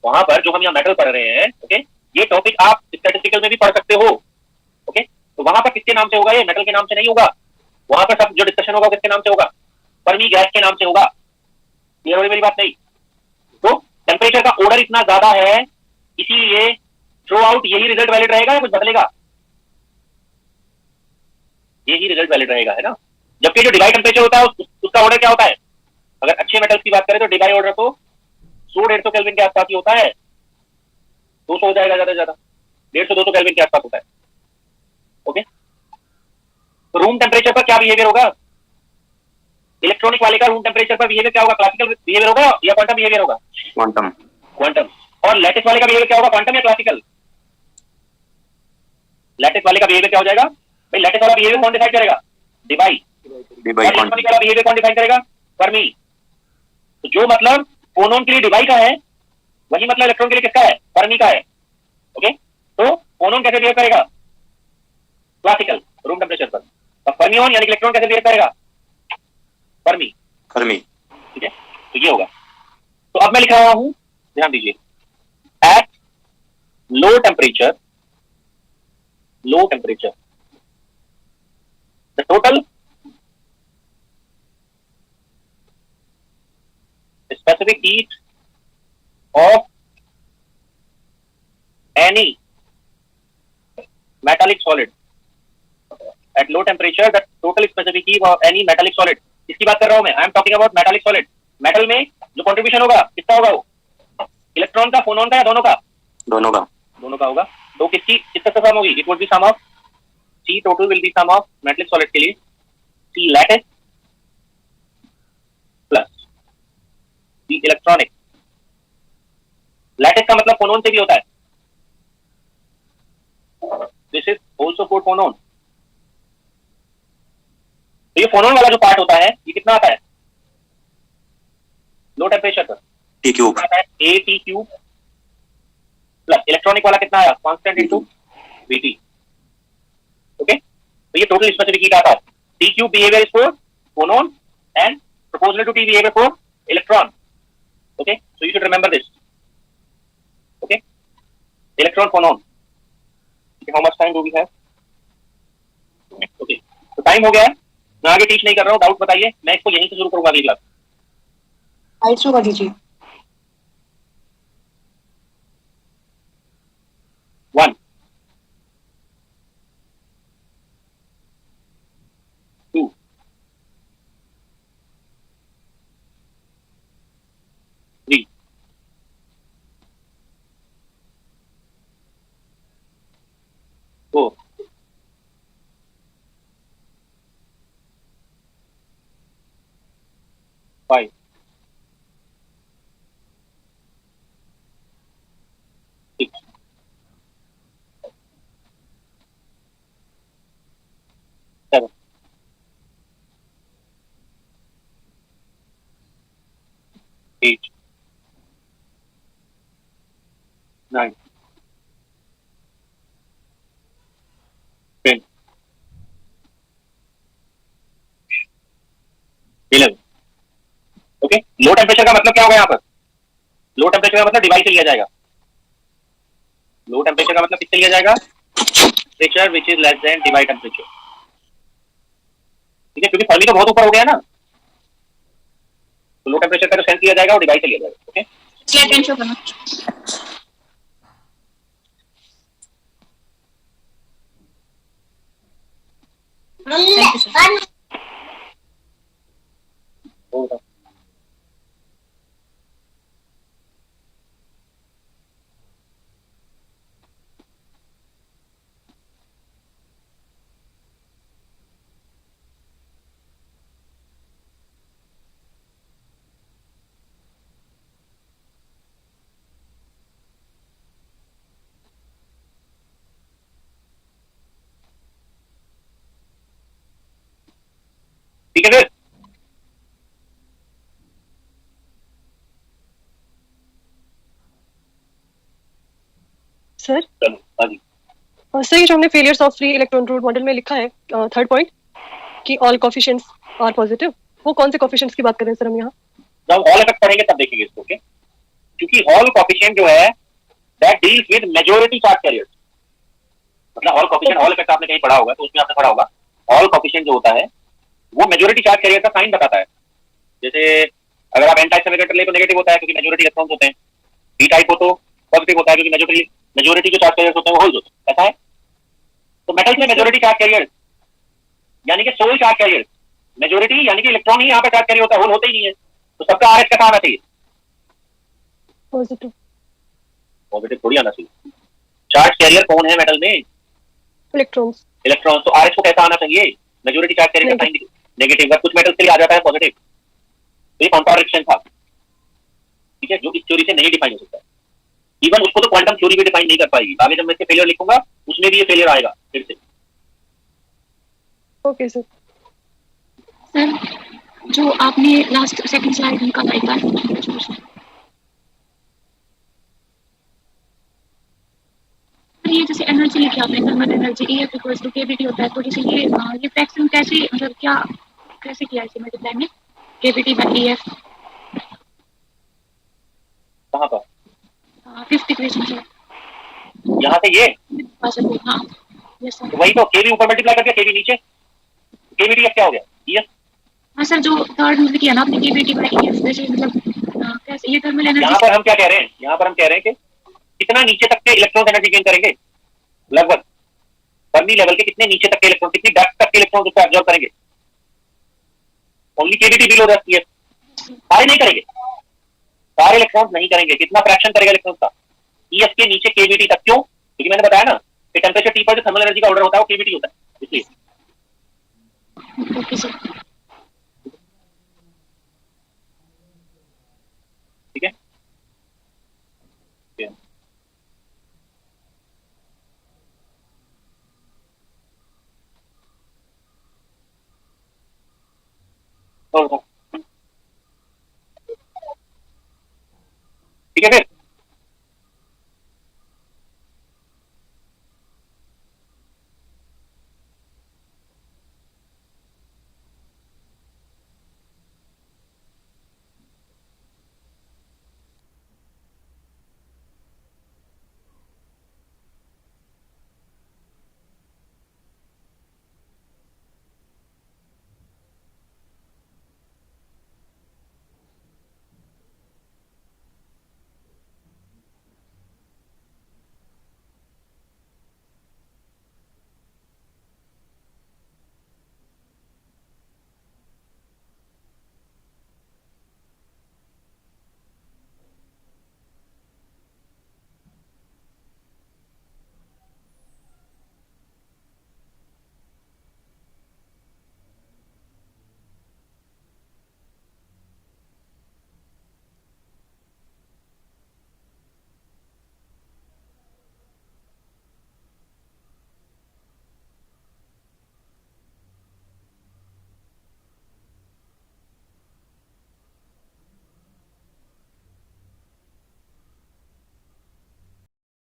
वहां पर जो हम यहाँ मेटल पढ़ रहे हैं, ओके, ये टॉपिक आप स्टैटिस्टिकल में भी पढ़ सकते हो। ओके, तो वहां पर किसके नाम से होगा, ये मेटल के नाम से नहीं होगा, वहां पर सब जो डिस्कशन होगा किसके नाम से होगा, फर्मी गैस के नाम से होगा। क्लियर हो रही मेरी बात नहीं? तो टेम्परेचर का ऑर्डर इतना ज्यादा है, इसीलिए थ्रू आउट यही रिजल्ट वैलिड रहेगा या कुछ बदलेगा? यही रिजल्ट वैलिड रहेगा, है ना। जबकि जो डिवाई टेम्परेचर होता है उसका ऑर्डर क्या होता है, अगर अच्छे मेटल्स की बात करें तो डिवाई ऑर्डर तो 100-150 केल्विन के आसपास ही होता है, 200 हो जाएगा ज्यादा से ज्यादा, 150-200 केल्विन के आसपास होता है। ओके, तो रूम टेम्परेचर पर क्या बिहेवियर होगा, इलेक्ट्रॉनिक वाले का रूम टेम्परेचर पर बिहेवियर क्या होगा, क्लासिकल बिहेवियर होगा या क्वांटम बिहेवियर होगा? क्वांटम। क्वांटम। और लैटिस वाले का बिहेवियर क्या होगा, क्वांटम या क्लासिकल? लैटिस वाले का बिहेवियर क्या हो जाएगा भाई, लैटिस वाला बिहेवियर कौन डिसाइड करेगा, डिवाई। Dibai electronic quantum. वाला बिहेवियर कौन डिफाइन करेगा, फर्मी। तो जो मतलब फोनोन के लिए डिवाई का है वही मतलब इलेक्ट्रॉन के लिए किसका है, फर्मी का है। ओके, तो फोनोन कैसे बिहेव करेगा, क्लासिकल रूम टेम्परेचर पर, और फर्मियोन यानी इलेक्ट्रॉन कैसे बिहेव करेगा, फर्मी। फर्मी। ठीक है, तो ये होगा। तो अब मैं लिख रहा हूं, ध्यान दीजिए, at low temperature, the total specific heat of any metallic solid at low temperature, the total specific heat of any metallic solid, इसकी बात कर रहा हूं मैं, I am talking about metallic solid. Metal में जो कंट्रीब्यूशन होगा कितना होगा, वो इलेक्ट्रॉन का, फोनोन का या दोनों का? दोनों का। दोनों का होगा। तो किससे सम होगी, it would be sum of C total will be sum of metallic solid के लिए C lattice plus C electronic. Lattice का मतलब फोनोन से भी होता है, this is also for phonon. तो ये फोनोन वाला जो पार्ट होता है ये कितना आता है लो टेम्परेचर पर, टी क्यूब। आता है AT क्यूब प्लस इलेक्ट्रॉनिक वाला कितना आया, कांस्टेंट इनटू VT। ओके, तो ये टोटल स्पेसिफिक हीट आता है। T cube behaviour is for phonon and proportional to T behaviour for electron. Okay, so you should remember this. Okay, electron phonon. How much time do we have? Okay, तो time हो गया है, मैं आगे teach नहीं कर रहा हूँ, डाउट बताइए, मैं इसको यहीं से शुरू करूंगा अगली क्लास। हाइट शो कर दीजिए। 1 2 3 4 5 6 7 8 9 लो टेम्परेचर का मतलब क्या होगा यहाँ पर? लो टेम्परेचर का मतलब डिवाइस से लिया जाएगा। लो टेम्परेचर का मतलब किससे लिया जाएगा? Temperature which is less than device temperature. ठीक है, क्योंकि फर्मी तो बहुत ऊपर हो गया ना, तो लो टेम्परेचर का जो सेंस लिया जाएगा वो डिवाइस से लिया जाएगा। ओके, स्लाइड शो करना। Thank you sir. वो बताओ। ठीक है सर, सर चलो हाँ जी। सर ये जो हमने failures of free electron Drude model में लिखा है थर्ड पॉइंट कि ऑल कोफिशिएंट्स आर पॉजिटिव, वो कौन से कोफिशिएंट्स की बात कर रहे हैं सर हम यहाँ? जब हॉल इफेक्ट पढ़ेंगे तब देखेंगे इसको। ओके, क्योंकि हॉल कोफिशिएंट जो है that deals with majority charge carriers. मतलब हॉल कोफिशिएंट, हॉल इफेक्ट आपने कहीं पढ़ा होगा तो उसमें आपने पढ़ा होगा हॉल कोफिशिएंट जो होता है वो मेजॉरिटी चार्ज कैरियर का साइन बताता है। जैसे अगर आप एन टाइप सेमीकंडक्टर ले तो नेगेटिव होता है क्योंकि मेजॉरिटी इलेक्ट्रॉन्स होते हैं, पी टाइप हो तो पॉजिटिव होता है क्योंकि मेजॉरिटी जो चार्ज कैरियर्स होते हैं वो होल्स होते हैं। ऐसा है, तो मेटल्स में मेजॉरिटी चार्ज कैरियर्स यानी कि सोल चार्ज कैरियर्स, मेजॉरिटी यानी कि इलेक्ट्रॉन ही यहाँ पे चार्ज कैरियर होता है, होल होते ही नहीं है, तो सबका आरएच का आना चाहिए पॉजिटिव। पॉजिटिव थोड़ी आना चाहिए। चार्ज कैरियर कौन है मेटल में? इलेक्ट्रॉन्स। इलेक्ट्रॉन। तो आरएच को कैसा आना चाहिए? मेजॉरिटी चार्ज कैरियर का साइन नेगेटिव का, कुछ मेटल्स के लिए आ जाता है पॉजिटिव, तो ये कॉन्ट्राडिक्शन था। ठीक है, जो इस थ्योरी से नहीं डिफाइन हो सकता। इवन उसको तो क्वांटम थ्योरी भी डिफाइन नहीं कर पाएगी। आगे जब मैं इससे फेलियर लिखूंगा उसमें भी ये फेलियर आएगा फिर से। Okay sir. सर जो आपने लास्ट सेकंड स्लाइड निकाला एक बार, ये जैसे एनर्जी लिखी आपने, thermal energy EF equals to KBT होता है, तो जैसे ये फ्रैक्शन कैसे, मतलब क्या कैसे किया इसे मल्टीप्लाई में केबीटी बाय EF? कहाँ पर? फिफ्थ इक्वेशन से। यहाँ से ये हाँ यस सर। तो वही तो केवी ऊपर मल्टीप्लाई कर दिया, केवी नीचे, केवी क्या हो गया? यस, हाँ सर, जो थर्ड में किया ना आपने केबीटी बाय EF, जैसे मतलब कैसे ये थर्मल एनर्जी। यहाँ पर हम क्या कह रहे हैं? यहाँ पर हम कह रहे हैं कि कितना नीचे तक के इलेक्ट्रॉन एनर्जी गेन करेंगे, लगभग फर्मी लेवल के कितने नीचे तक के इलेक्ट्रॉन, कितनी डेप्थ तक के इलेक्ट्रॉन उसको एब्जॉर्ब करेंगे। ओनली केवीटी बिलो रहती है, सारे नहीं करेंगे, सारे इलेक्ट्रॉन्स नहीं करेंगे। कितना फ्रैक्शन करेगा इलेक्ट्रॉन्स का? EF के नीचे केवीटी तक। क्यों? क्योंकि मैंने बताया ना कि टेम्परेचर T पर जो थर्मल एनर्जी का ऑर्डर होता है वो केवीटी होता है, इसलिए। Okay sir. ठीक है, और